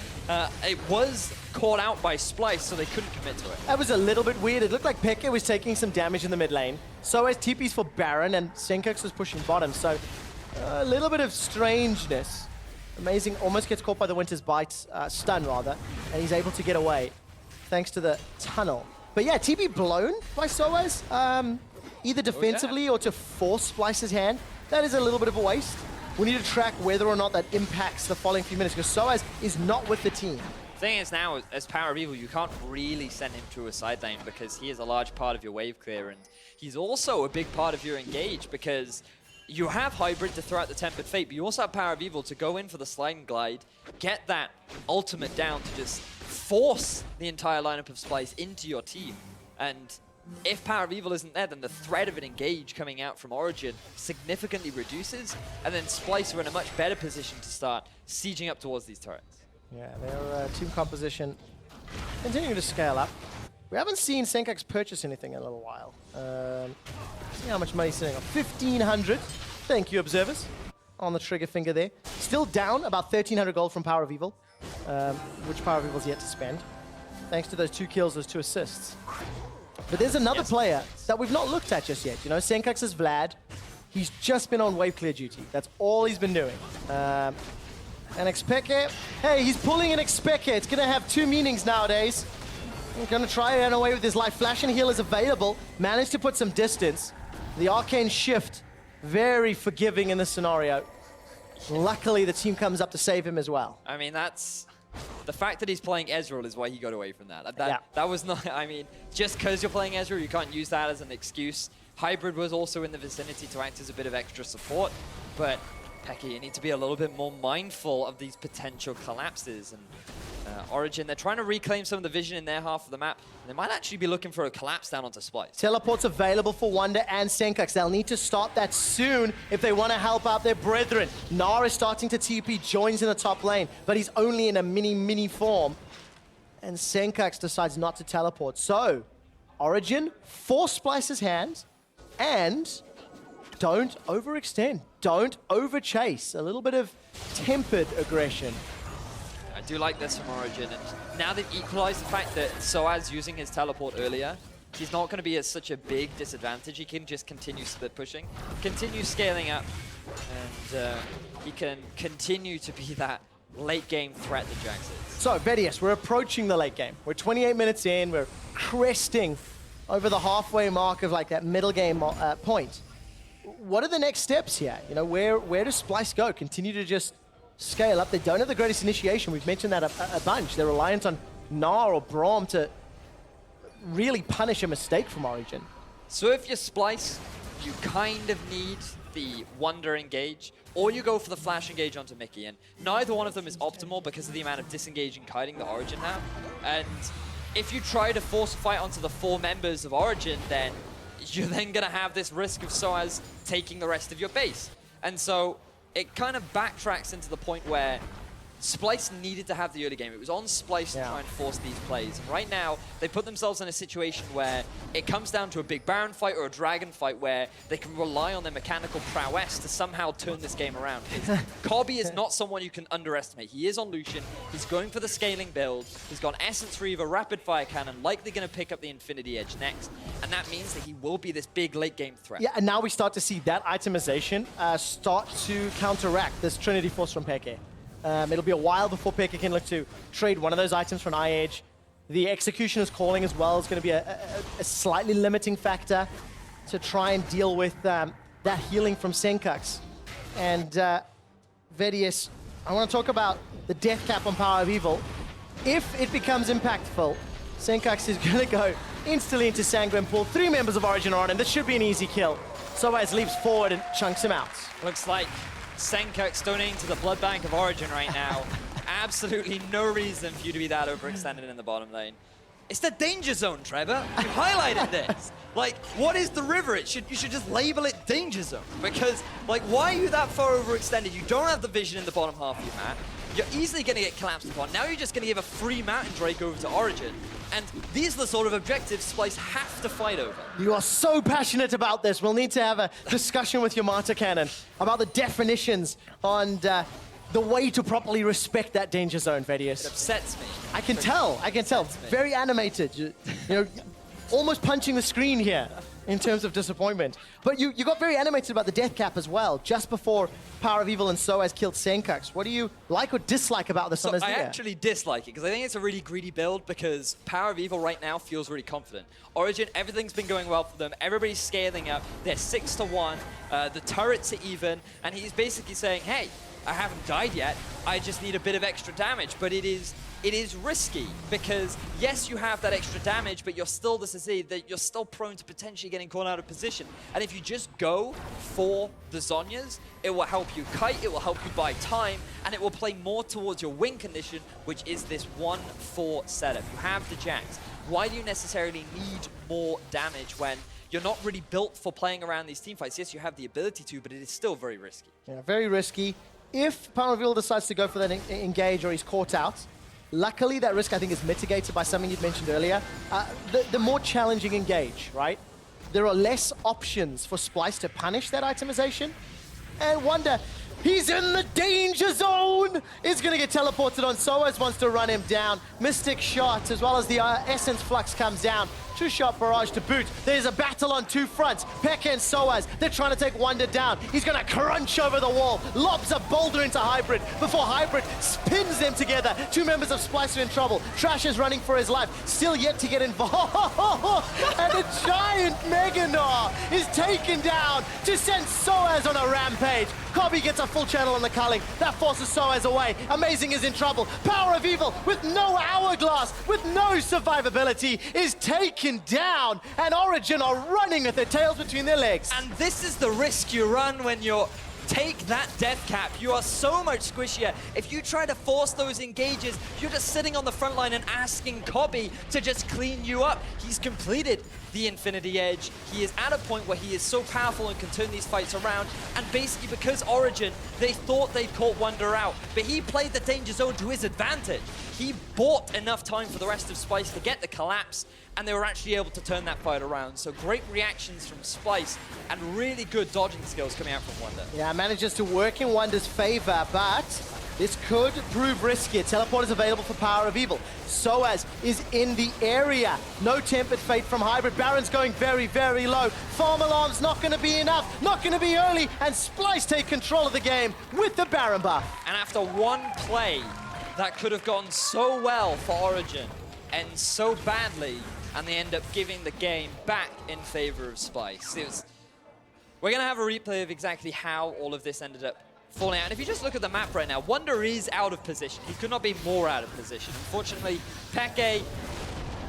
it was caught out by Splyce, so they couldn't commit to it. That was a little bit weird. It looked like Pekka was taking some damage in the mid lane. So as TP's for Baron, and Senkux was pushing bottom. So a little bit of strangeness. Amazing almost gets caught by the Winter's Bite, stun rather, and he's able to get away thanks to the tunnel. But yeah, TP blown by Soaz, either defensively or to force Splyce's hand. That is a little bit of a waste. We need to track whether or not that impacts the following few minutes, because Soaz is not with the team. The thing is now, as Power of Evil, you can't really send him to a side lane because he is a large part of your wave clear, and he's also a big part of your engage because you have Hybrid to throw out the Tempered Fate, but you also have Power of Evil to go in for the slide and glide, get that ultimate down to just force the entire lineup of Splyce into your team. And if Power of Evil isn't there, then the threat of an engage coming out from Origen significantly reduces, and then Splyce are in a much better position to start sieging up towards these turrets. Yeah, their team composition continuing to scale up. We haven't seen Senkux purchase anything in a little while. See how much money he's sitting on. 1,500. Thank you, observers. On the trigger finger there. Still down about 1,300 gold from Power of Evil, which Power of Evil's yet to spend. Thanks to those 2 kills, those 2 assists. But there's another player that we've not looked at just yet. You know, Senkux is Vlad. He's just been on wave clear duty. That's all he's been doing. And Expeke, hey, he's pulling an Expeke. It's going to have 2 meanings nowadays. He's going to try and run away with his life. Flash and heal is available. Managed to put some distance. The Arcane Shift, very forgiving in this scenario. Luckily, the team comes up to save him as well. I mean, that's... The fact that he's playing Ezreal is why he got away from that. That was not... I mean, just because you're playing Ezreal, you can't use that as an excuse. Hybrid was also in the vicinity to act as a bit of extra support, but Pekka, you need to be a little bit more mindful of these potential collapses. And Origen, they're trying to reclaim some of the vision in their half of the map. And they might actually be looking for a collapse down onto Splyce. Teleport's available for Wonder and Senkux. They'll need to start that soon if they want to help out their brethren. Gnar is starting to TP, joins in the top lane, but he's only in a mini form. And Senkux decides not to teleport. So, Origen, force Splyce's hands, and don't overextend. Don't overchase. A little bit of tempered aggression. I do like this from Origen, and now they've equalized the fact that Soaz using his teleport earlier, he's not going to be at such a big disadvantage. He can just continue split pushing, continue scaling up, and he can continue to be that late game threat that Jax is. So, Vedius, we're approaching the late game. We're 28 minutes in, we're cresting over the halfway mark of like that middle game point. What are the next steps here? You know, where does Splyce go? Continue to just scale up. They don't have the greatest initiation. We've mentioned that a bunch. They're reliant on Gnar or Braum to really punish a mistake from Origen. So if you're Splyce, you kind of need the Wonder engage, or you go for the flash engage onto Mickey, and neither one of them is optimal because of the amount of disengaging kiting that Origen have. And if you try to force a fight onto the 4 members of Origen, then you're then going to have this risk of Soaz taking the rest of your base. And so it kind of backtracks into the point where Splyce needed to have the early game. It was on Splyce to try and force these plays. And right now, they put themselves in a situation where it comes down to a big Baron fight or a Dragon fight where they can rely on their mechanical prowess to somehow turn this game around. Kobbe is not someone you can underestimate. He is on Lucian. He's going for the scaling build. He's got Essence Reaver, Rapid Fire Cannon, likely going to pick up the Infinity Edge next. And that means that he will be this big late game threat. Yeah, and now we start to see that itemization start to counteract this Trinity Force from Peke. It'll be a while before Peke can look to trade one of those items for an Eye-Edge. The Executioner's Calling as well is going to be a slightly limiting factor to try and deal with that healing from Senkux. And Vedius, I want to talk about the death cap on Power of Evil. If it becomes impactful, Senkux is going to go instantly into Sanguine Pool. 3 members of Origen are on him. This should be an easy kill. Soaz leaps forward and chunks him out. Looks like Senkux donating to the blood bank of Origen right now. Absolutely no reason for you to be that overextended in the bottom lane. It's the danger zone, Trevor. You highlighted this. Like, what is the river? You should just label it danger zone. Because, like, why are you that far overextended? You don't have the vision in the bottom half of your map. You're easily going to get collapsed upon. Now you're just going to give a free Mountain Drake over to Origen. And these are the sort of objectives Splyce have to fight over. You are so passionate about this. We'll need to have a discussion with your Martyr Cannon about the definitions on the way to properly respect that danger zone, Vedius. It upsets me. I can tell. Very animated. You know, almost punching the screen here in terms of disappointment. But you got very animated about the death cap as well, just before Power of Evil and Soaz killed Senkux. What do you like or dislike about this on Azir? I actually dislike it, because I think it's a really greedy build, because Power of Evil right now feels really confident. Origen, everything's been going well for them. Everybody's scaling up. They're 6-1. The turrets are even. And he's basically saying, hey, I haven't died yet. I just need a bit of extra damage. But it is risky, because yes, you have that extra damage, but you're still that you're still prone to potentially getting caught out of position. And if you just go for the Zhonyas, it will help you kite, it will help you buy time, and it will play more towards your win condition, which is this 1-4 setup. You have the Jax. Why do you necessarily need more damage when you're not really built for playing around these teamfights? Yes, you have the ability to, but it is still very risky. Yeah, very risky. If Power of Evil decides to go for that engage or he's caught out, luckily, that risk, I think, is mitigated by something you'd mentioned earlier. The more challenging engage, right? There are less options for Splyce to punish that itemization. And Wonder, he's in the danger zone! He's going to get teleported on. Soaz wants to run him down. Mystic Shot, as well as the Essence Flux comes down. 2-shot barrage to boot. There's a battle on 2 fronts. Peke and Soaz, they're trying to take Wonder down. He's going to crunch over the wall, lobs a boulder into Hybrid before Hybrid spins them together. 2 members of Splyce are in trouble. Trash is running for his life, still yet to get involved. And a giant Mega Gnar is taken down to send Soaz on a rampage. Kobbe gets a full channel on the culling. That forces Soaz away. Amazing is in trouble. Power of Evil with no hourglass, with no survivability, is taken down, and Origen are running with their tails between their legs. And this is the risk you run when you're take that death cap. You are so much squishier. If you try to force those engages, you're just sitting on the front line and asking Kobbe to just clean you up. He's completed the Infinity Edge. He is at a point where he is so powerful and can turn these fights around. And basically, because Origen, they thought they'd caught Wonder out, but he played the danger zone to his advantage. He bought enough time for the rest of Splyce to get the collapse, and they were actually able to turn that fight around. So great reactions from Splyce and really good dodging skills coming out from Wonder. Yeah, manages to work in Wonder's favor, but This could prove risky. Teleport is available for Power of Evil. Soaz is in the area. No Tempered Fate from Hybrid. Baron's going very, very low. Farm Alarm's not going to be enough. Not going to be early. And Splyce take control of the game with the Baron buff. And after one play that could have gone so well for Origen and so badly, and they end up giving the game back in favor of Splyce. We're going to have a replay of exactly how all of this ended up falling out. And if you just look at the map right now, Wonder is out of position. He could not be more out of position. Unfortunately, Peke,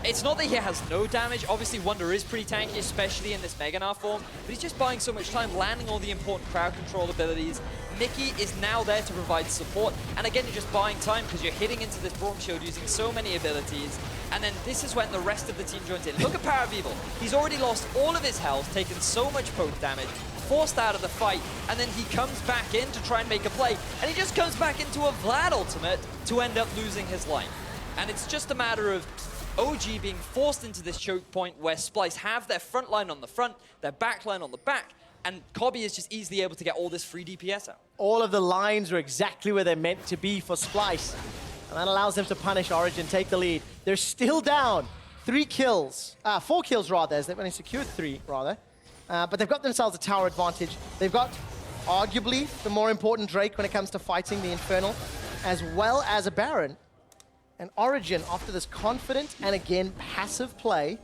it's not that he has no damage. Obviously, Wonder is pretty tanky, especially in this Meganar form. But he's just buying so much time, landing all the important crowd control abilities. Mickey is now there to provide support. And again, you're just buying time because you're hitting into this Braum Shield using so many abilities. And then this is when the rest of the team joins in. Look at Power of Evil. He's already lost all of his health, taken so much poke damage, forced out of the fight, and then he comes back in to try and make a play, and he just comes back into a Vlad ultimate to end up losing his life. And it's just a matter of OG being forced into this choke point where Splyce have their front line on the front, their back line on the back, and Cobby is just easily able to get all this free DPS out. All of the lines are exactly where they're meant to be for Splyce, and that allows them to punish Origen, take the lead. They're still down 4 kills rather, as they've only secured 3 rather. But they've got themselves a tower advantage. They've got arguably the more important Drake when it comes to fighting the Infernal, as well as a Baron. And Origen, after this confident and again passive play,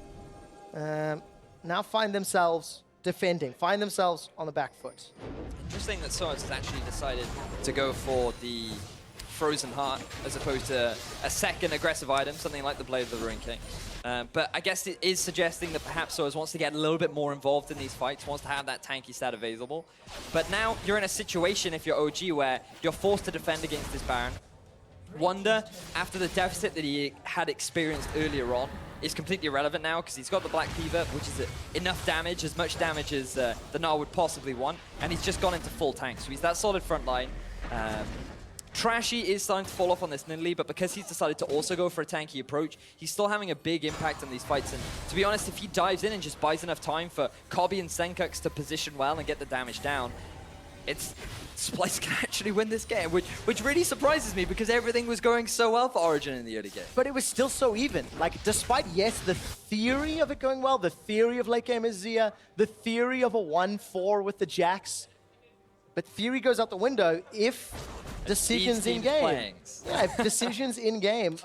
now find themselves defending, find themselves on the back foot. Interesting that Soaz has actually decided to go for the Frozen Heart as opposed to a second aggressive item, something like the Blade of the Ruin King. But I guess it is suggesting that perhaps Soaz wants to get a little bit more involved in these fights, wants to have that tanky stat available. But now you're in a situation, if you're OG, where you're forced to defend against this Baron. Wonder, after the deficit that he had experienced earlier on, is completely irrelevant now because he's got the Black Fever, which is enough damage, as much damage as the Gnar would possibly want, and he's just gone into full tank. So he's that solid front line. Trashy is starting to fall off on this Nidalee, but because he's decided to also go for a tanky approach, he's still having a big impact on these fights. And to be honest, if he dives in and just buys enough time for Cobby and Senkux to position well and get the damage down, Splyce can actually win this game, which really surprises me because everything was going so well for Origen in the early game. But it was still so even. Like, despite, yes, the theory of it going well, the theory of late game Azir, the theory of a 1-4 with the Jax, but theory goes out the window if decisions in game. Yeah, if decisions in game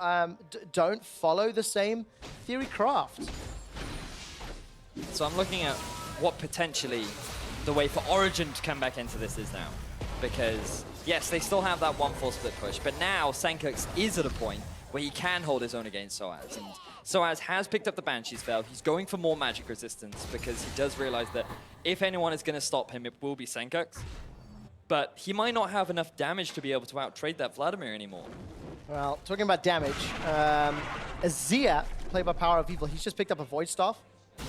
don't follow the same theory craft. So I'm looking at what potentially the way for Origen to come back into this is now. Because, yes, they still have that 1-4 split push, but now Senkux is at a point where he can hold his own against Soaz. And Soaz has picked up the Banshee's Veil. He's going for more magic resistance because he does realize that if anyone is going to stop him, it will be Senkux. But he might not have enough damage to be able to out-trade that Vladimir anymore. Well, talking about damage, Azir, played by Power of Evil, he's just picked up a Void Staff,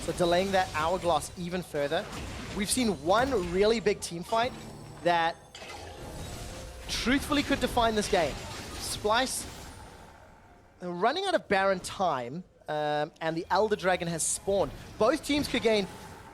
so delaying that Hourglass even further. We've seen one really big team fight that truthfully could define this game. Splyce running out of Baron time, and the Elder Dragon has spawned. Both teams could gain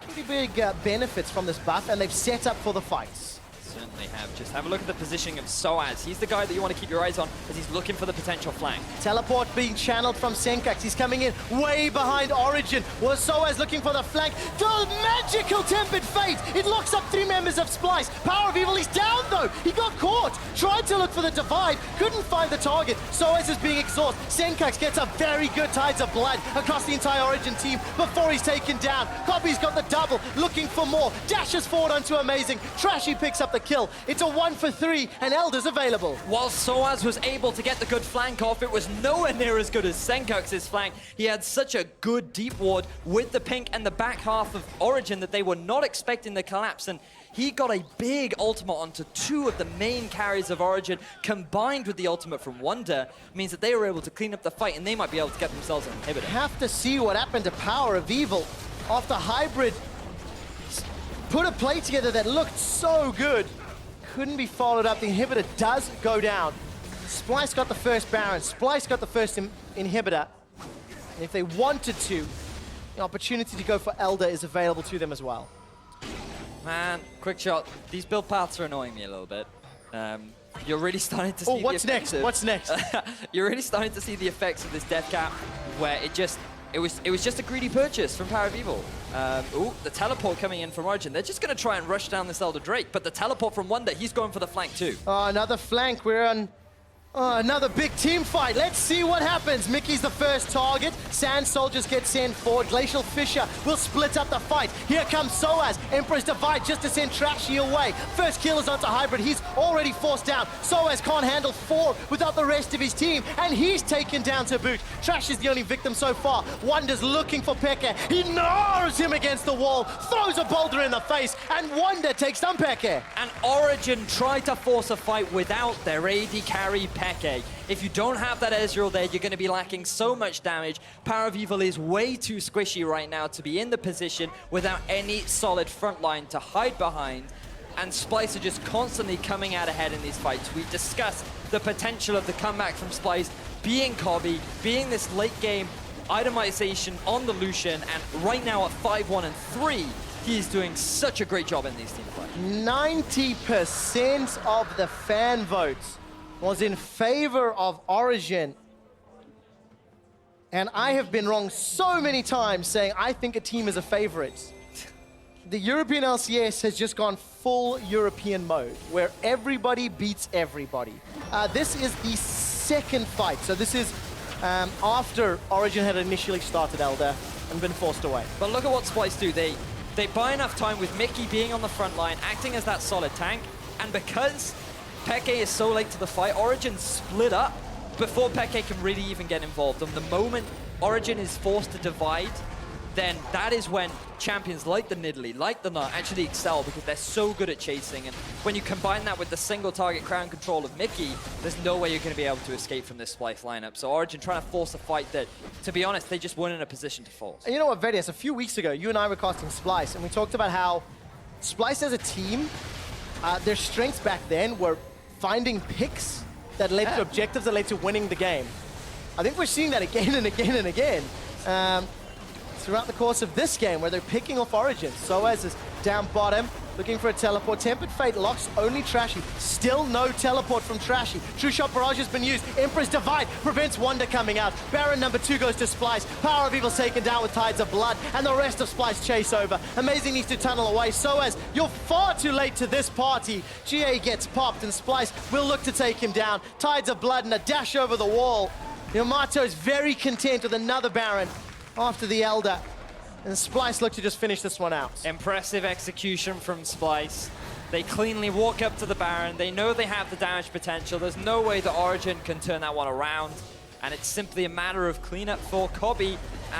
pretty big benefits from this buff, and they've set up for the fights. Certainly have. Just have a look at the positioning of Soaz. He's the guy that you want to keep your eyes on as he's looking for the potential flank. Teleport being channeled from Senkux. He's coming in way behind Origen. Was Soaz looking for the flank. The magical Tempered Fate! It locks up 3 members of Splyce. Power of Evil, he's down though! He got caught! Tried to look for the divide, couldn't find the target. Soaz is being exhausted. Senkux gets a very good Tides of Blood across the entire Origen team before he's taken down. Cobby's got the double, looking for more. Dashes forward onto Amazing. Trashy picks up the kill. It's a 1 for 3, and Elder's available. While Soaz was able to get the good flank off, it was nowhere near as good as Senkux's flank. He had such a good deep ward with the pink and the back half of Origen that they were not expecting the collapse, and he got a big ultimate onto 2 of the main carries of Origen, combined with the ultimate from Wonder, means that they were able to clean up the fight, and they might be able to get themselves an inhibitor. Have to see what happened to Power of Evil after Hybrid put a play together that looked so good. Couldn't be followed up. The inhibitor does go down. Splyce got the first Baron. Splyce got the first inhibitor. And if they wanted to, the opportunity to go for Elder is available to them as well. Man, quick shot. These build paths are annoying me a little bit. You're really starting to see Oh, what's next? What's next? You're really starting to see the effects of this death cap, where it was just a greedy purchase from Power of Evil. Ooh, the teleport coming in from Origen. They're just going to try and rush down this Elder Drake, but the teleport from Wonder, he's going for the flank too. Oh, another flank. We're on another big team fight. Let's see what happens. Mickey's the first target. Sand Soldiers get sent forward. Glacial Fisher will split up the fight. Here comes Soaz. Emperor's Divide just to send Trashy away. First kill is onto Hybrid. He's already forced down. Soaz can't handle 4 without the rest of his team, and he's taken down to boot. Trash is the only victim so far. Wonder's looking for Peke. He gnaws him against the wall, throws a boulder in the face, and Wonder takes down Peke. And Origen tried to force a fight without their AD carry Peke. If you don't have that Ezreal there, you're going to be lacking so much damage. Power of Evil is way too squishy right now to be in the position without any solid front line to hide behind. And Splyce are just constantly coming out ahead in these fights. We've discussed the potential of the comeback from Splyce being Cobby, being this late game itemization on the Lucian, and right now at 5-1 and 3, he's doing such a great job in these team fights. 90% of the fan votes was in favor of Origen. And I have been wrong so many times saying I think a team is a favorite. The European LCS has just gone full European mode, where everybody beats everybody. This is the second fight, so this is after Origen had initially started Elder and been forced away. But look at what Splyce do. They buy enough time with Mickey being on the front line, acting as that solid tank, and because Peke is so late to the fight, Origen split up before Peke can really even get involved. And the moment Origen is forced to divide, then that is when champions like the Nidalee, like the Nut, actually excel because they're so good at chasing. And when you combine that with the single target crown control of Mickey, there's no way you're going to be able to escape from this Splyce lineup. So Origen trying to force a fight that, to be honest, they just weren't in a position to force. And you know what, Vedius, a few weeks ago, you and I were casting Splyce, and we talked about how Splyce as a team, their strengths back then were finding picks that led to objectives that led to winning the game. I think we're seeing that again and again and again throughout the course of this game, where they're picking off Origen. Soaz is down bottom, looking for a teleport. Tempered Fate locks only Trashy. Still no teleport from Trashy. True Shot Barrage has been used. Emperor's Divide prevents Wonder coming out. Baron number 2 goes to Splyce. Power of Evil's taken down with Tides of Blood, and the rest of Splyce chase over. Amazing needs to tunnel away. Soaz, you're far too late to this party. GA gets popped, and Splyce will look to take him down. Tides of Blood and a dash over the wall. Yamato is very content with another Baron after the Elder. And Splyce look to just finish this one out. Impressive execution from Splyce. They cleanly walk up to the Baron. They know they have the damage potential. There's no way that Origen can turn that one around. And it's simply a matter of cleanup for Cobby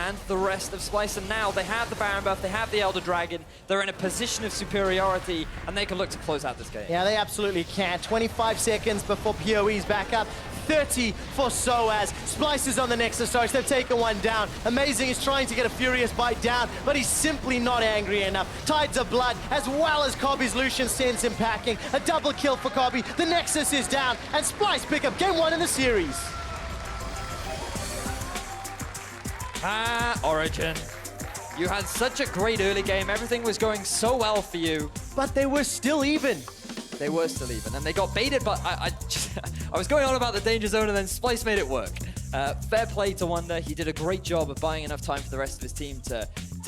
and the rest of Splyce. And now they have the Baron buff, they have the Elder Dragon. They're in a position of superiority, and they can look to close out this game. Yeah, they absolutely can. 25 seconds before PoE's back up. 30 for Soaz. Splyce is on the Nexus Stars. They've taken one down. Amazing is trying to get a Furious Bite down, but he's simply not angry enough. Tides of Blood, as well as Cobby's Lucian, sends him packing. A double kill for Cobby. The Nexus is down, and Splyce pick up game 1 in the series. Origen. You had such a great early game. Everything was going so well for you. But they were still even. They were still even, and they got baited, but I was going on about the danger zone, and then Splyce made it work. Fair play to Wonder. He did a great job of buying enough time for the rest of his team to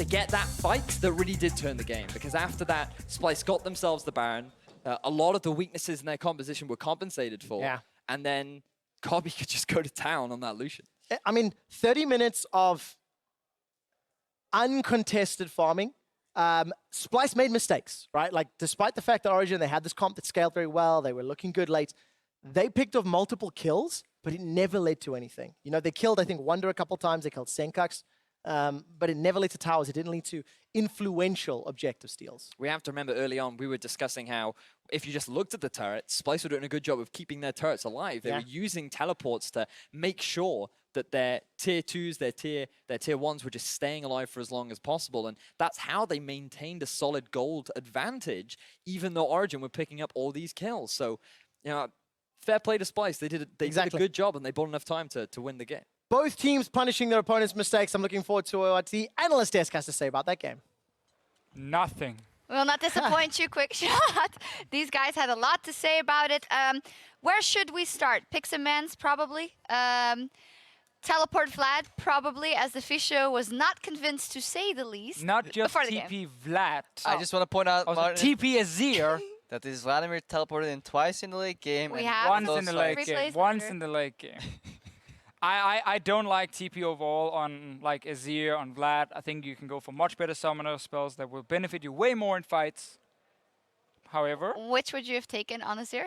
get that fight that really did turn the game, because after that, Splyce got themselves the Baron. A lot of the weaknesses in their composition were compensated for, and then Cobby could just go to town on that Lucian. I mean, 30 minutes of uncontested farming. Splyce made mistakes, right? Like, despite the fact that Origen, they had this comp that scaled very well, they were looking good late, they picked off multiple kills, but it never led to anything. You know, they killed, I think, Wonder a couple times, they killed Senkux, but it never led to towers. It didn't lead to influential objective steals. We have to remember early on, we were discussing how if you just looked at the turrets, Splyce were doing a good job of keeping their turrets alive. They were using teleports to make sure that their tier 2s, their tier 1s were just staying alive for as long as possible. And that's how they maintained a solid gold advantage, even though Origen were picking up all these kills. So, you know, fair play to Splyce. They did a good job, and they bought enough time to win the game. Both teams punishing their opponent's mistakes. I'm looking forward to what the analyst desk has to say about that game. Nothing. Will not disappoint you. Quick shot. These guys had a lot to say about it. Where should we start? Pick some mans, probably. Teleport Vlad, probably, as the Fisho was not convinced, to say the least. Not just before the game. TP Vlad. I just want to point out, Also Martin, TP Azir. that this Vladimir teleported in twice in the late game. We and have Once both in the sides. late game. Replays Once later. in the late game. I don't like TP overall on like Azir, on Vlad. I think you can go for much better summoner spells that will benefit you way more in fights. However, Which would you have taken on Azir?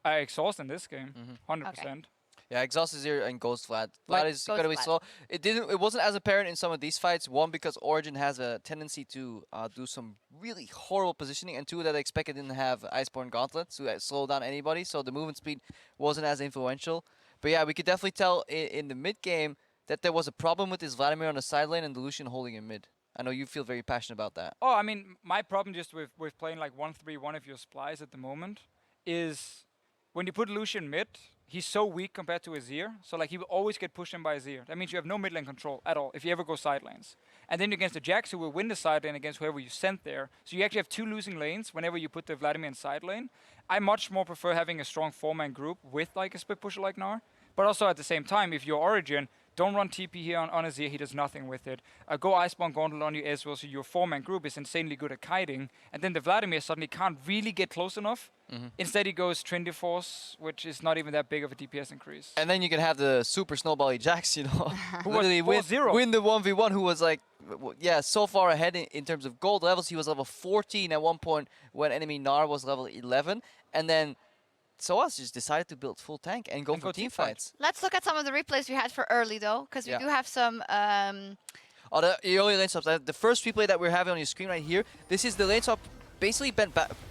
I exhaust in this game, 100%. Yeah, Exhaust is here and Ghost Vlad. Like- Vlad is Ghost incredibly Vlad. slow. It wasn't as apparent in some of these fights. One, because Origen has a tendency to do some really horrible positioning, and two, that I expected didn't have Iceborne Gauntlets to slow down anybody, so the movement speed wasn't as influential. But yeah, we could definitely tell in the mid game that there was a problem with this Vladimir on the side lane and the Lucian holding in mid. I know you feel very passionate about that. Oh, I mean, my problem just with playing like 1-3-1 if you're Splyce at the moment is when you put Lucian mid, he's so weak compared to Azir. So like he will always get pushed in by Azir. That means you have no mid lane control at all if you ever go side lanes. And then against the Jax, who will win the side lane against whoever you send there. So you actually have two losing lanes whenever you put the Vladimir in side lane. I much more prefer having a strong 4-man group with like a split pusher like Gnar. But also at the same time, if you're Origen, don't run TP here on Azir, he does nothing with it. Go Iceborne Gauntlet on you as well, so your 4-man group is insanely good at kiting. And then the Vladimir suddenly can't really get close enough. Instead he goes Trinity Force, which is not even that big of a DPS increase. And then you can have the super snowbally Jax, you know, who was literally 4-0. win the 1v1, who was like, so far ahead in terms of gold levels. He was level 14 at one point when enemy Gnar was level 11. And then Soaz just decided to build full tank and go for team fights. Let's look at some of the replays we had for early, though, because we Yeah. do have some... Oh, the early lane swaps. The first replay that we're having on your screen right here, this is the lane swap basically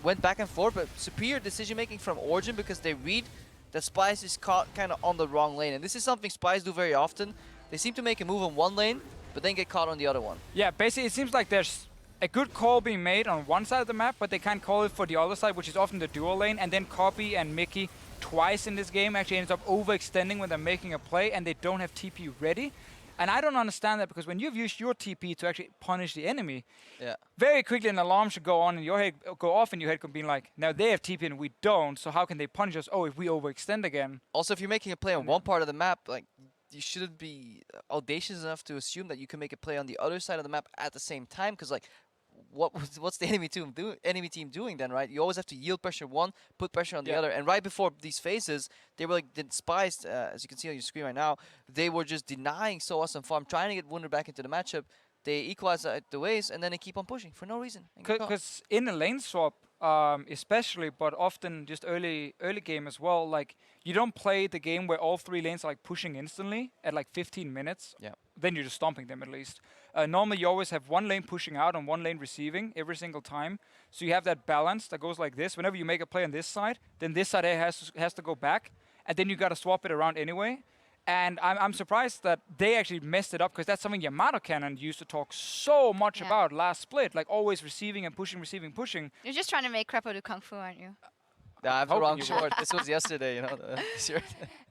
went back and forth, but superior decision making from Origen because they read that Splyce is caught kind of on the wrong lane. And this is something Splyce do very often. They seem to make a move on one lane, but then get caught on the other one. Yeah, basically it seems like there's a good call being made on one side of the map, but they can't call it for the other side, which is often the dual lane. And then Copy and Mickey twice in this game actually ends up overextending when they're making a play and they don't have TP ready. And I don't understand that because when you've used your TP to actually punish the enemy, Yeah. very quickly an alarm should go on in your head, go off in your head, being like, now they have TP and we don't, so how can they punish us? Oh, if we overextend again. Also, if you're making a play on one part of the map, like, you shouldn't be audacious enough to assume that you can make a play on the other side of the map at the same time, because like, what's the enemy team doing then, right? You always have to yield pressure one, put pressure on the other. And right before these phases, they were like despised, as you can see on your screen right now. They were just denying so awesome farm, trying to get Wunder back into the matchup. They equalize the ways, and then they keep on pushing for no reason. Because in a lane swap, especially, but often just early game as well, like you don't play the game where all three lanes are like pushing instantly at like 15 minutes. Yeah. Then you're just stomping them at least. Normally you always have one lane pushing out and one lane receiving every single time. So you have that balance that goes like this. Whenever you make a play on this side, then this side has to go back, and then you got to swap it around anyway. And I'm surprised that they actually messed it up because that's something Yamato Cannon used to talk so much about last split, like always receiving and pushing, receiving, pushing. You're just trying to make Crepo do Kung Fu, aren't you? I have the hoping wrong you short. This was yesterday, you know. This year.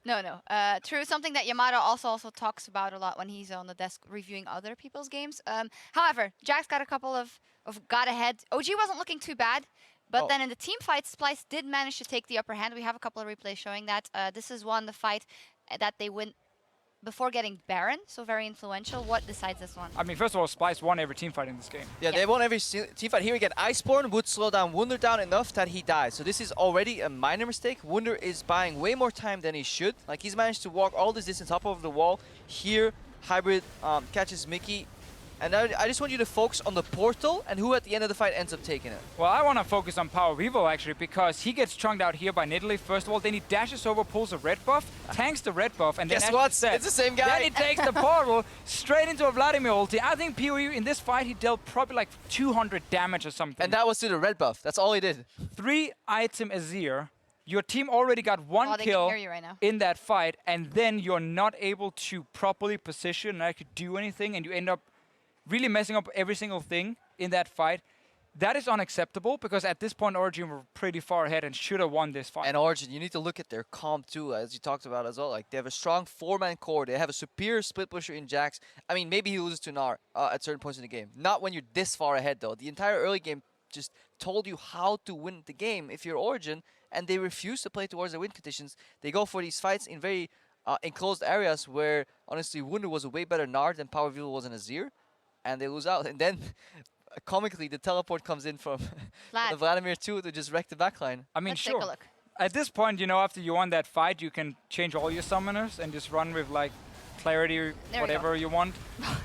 No. True. Something that Yamato also talks about a lot when he's on the desk reviewing other people's games. However, Jax got a couple of got ahead. OG wasn't looking too bad, but then in the team fight, Splyce did manage to take the upper hand. We have a couple of replays showing that. This is the fight that they win before getting Baron, so very influential. What decides this one? I mean, first of all, Splyce won every team fight in this game. Yeah, they won every team fight. Here we get Iceborne would slow down Wunder down enough that he dies. So this is already a minor mistake. Wunder is buying way more time than he should. Like, he's managed to walk all this distance up over the wall. Here, Hybrid catches Mickey. And I just want you to focus on the portal and who at the end of the fight ends up taking it. Well, I want to focus on Power Vivo actually because he gets chunked out here by Nidalee first of all. Then he dashes over, pulls a red buff, tanks the red buff, and Guess then what? Said, It's the same guy. Then he takes the portal straight into a Vladimir ulti. I think PoE in this fight he dealt probably like 200 damage or something. And that was to the red buff. That's all he did. 3-item Azir. Your team already got one they kill can hear you right now. in that fight, and then you're not able to properly position and actually do anything, and you end up really messing up every single thing in that fight. That is unacceptable because at this point Origen were pretty far ahead and should have won this fight. And Origen, you need to look at their comp too, as you talked about as well. Like, they have a strong 4-man core. They have a superior split pusher in Jax. I mean, maybe he loses to Gnar at certain points in the game. Not when you're this far ahead, though. The entire early game, just told you how to win the game if you're Origen, and they refuse to play towards the win conditions. They go for these fights in very enclosed areas where, honestly, Wunder was a way better Nard than Power View was an Azir, and they lose out. And then, comically, the teleport comes in from Vlad. the Vladimir too to just wreck the backline. I mean, Let's sure. take a look. At this point, you know, after you won that fight, you can change all your summoners and just run with like clarity, There we whatever you want,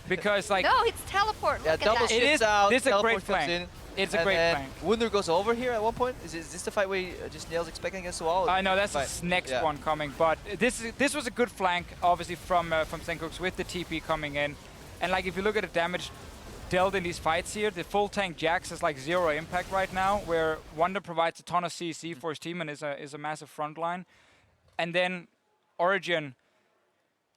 because like No, it's teleport. Yeah, Look at double that. It shifts is- out, this is a teleport great comes flank. in, it's a and great then flank. Wunder goes over here at one point. Is this the fight where just Nails expecting against the wall? I know that's the Fight. next Yeah. one coming, but this was a good flank, obviously from Senkooks with the TP coming in, and like if you look at the damage dealt in these fights here, the full tank Jax has like 0 impact right now, where Wonder provides a ton of CC for his team and is a massive front line, and then Origen,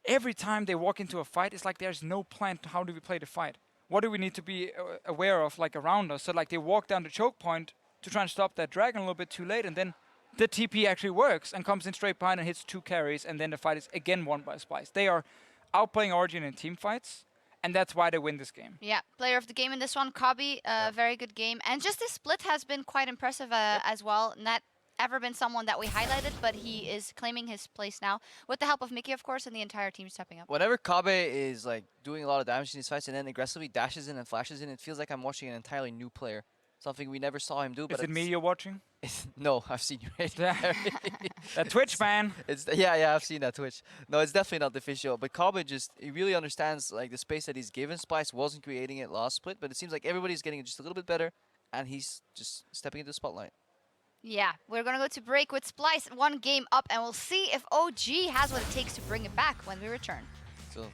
every time they walk into a fight, it's like there's no plan to how do we play the fight. What do we need to be aware of, like around us? So like they walk down the choke point to try and stop that dragon a little bit too late, and then the TP actually works and comes in straight behind and hits 2 carries, and then the fight is again won by Splyce. They are outplaying Origen in team fights, and that's why they win this game. Yeah, player of the game in this one, Kobe, very good game. And just this split has been quite impressive as well. Not ever been someone that we highlighted, but he is claiming his place now with the help of Mickey, of course, and the entire team stepping up. Whenever Kabe is like doing a lot of damage in these fights and then aggressively dashes in and flashes in, it feels like I'm watching an entirely new player. Something we never saw him do. But Is it me you're watching? No, I've seen you. Right? That Twitch man. Yeah, I've seen that Twitch. No, it's definitely not the official. But Kabe he really understands like the space that he's given. Splyce wasn't creating it last split, but it seems like everybody's getting just a little bit better, and he's just stepping into the spotlight. Yeah, we're going to go to break with Splyce, 1 game up, and we'll see if OG has what it takes to bring it back when we return. So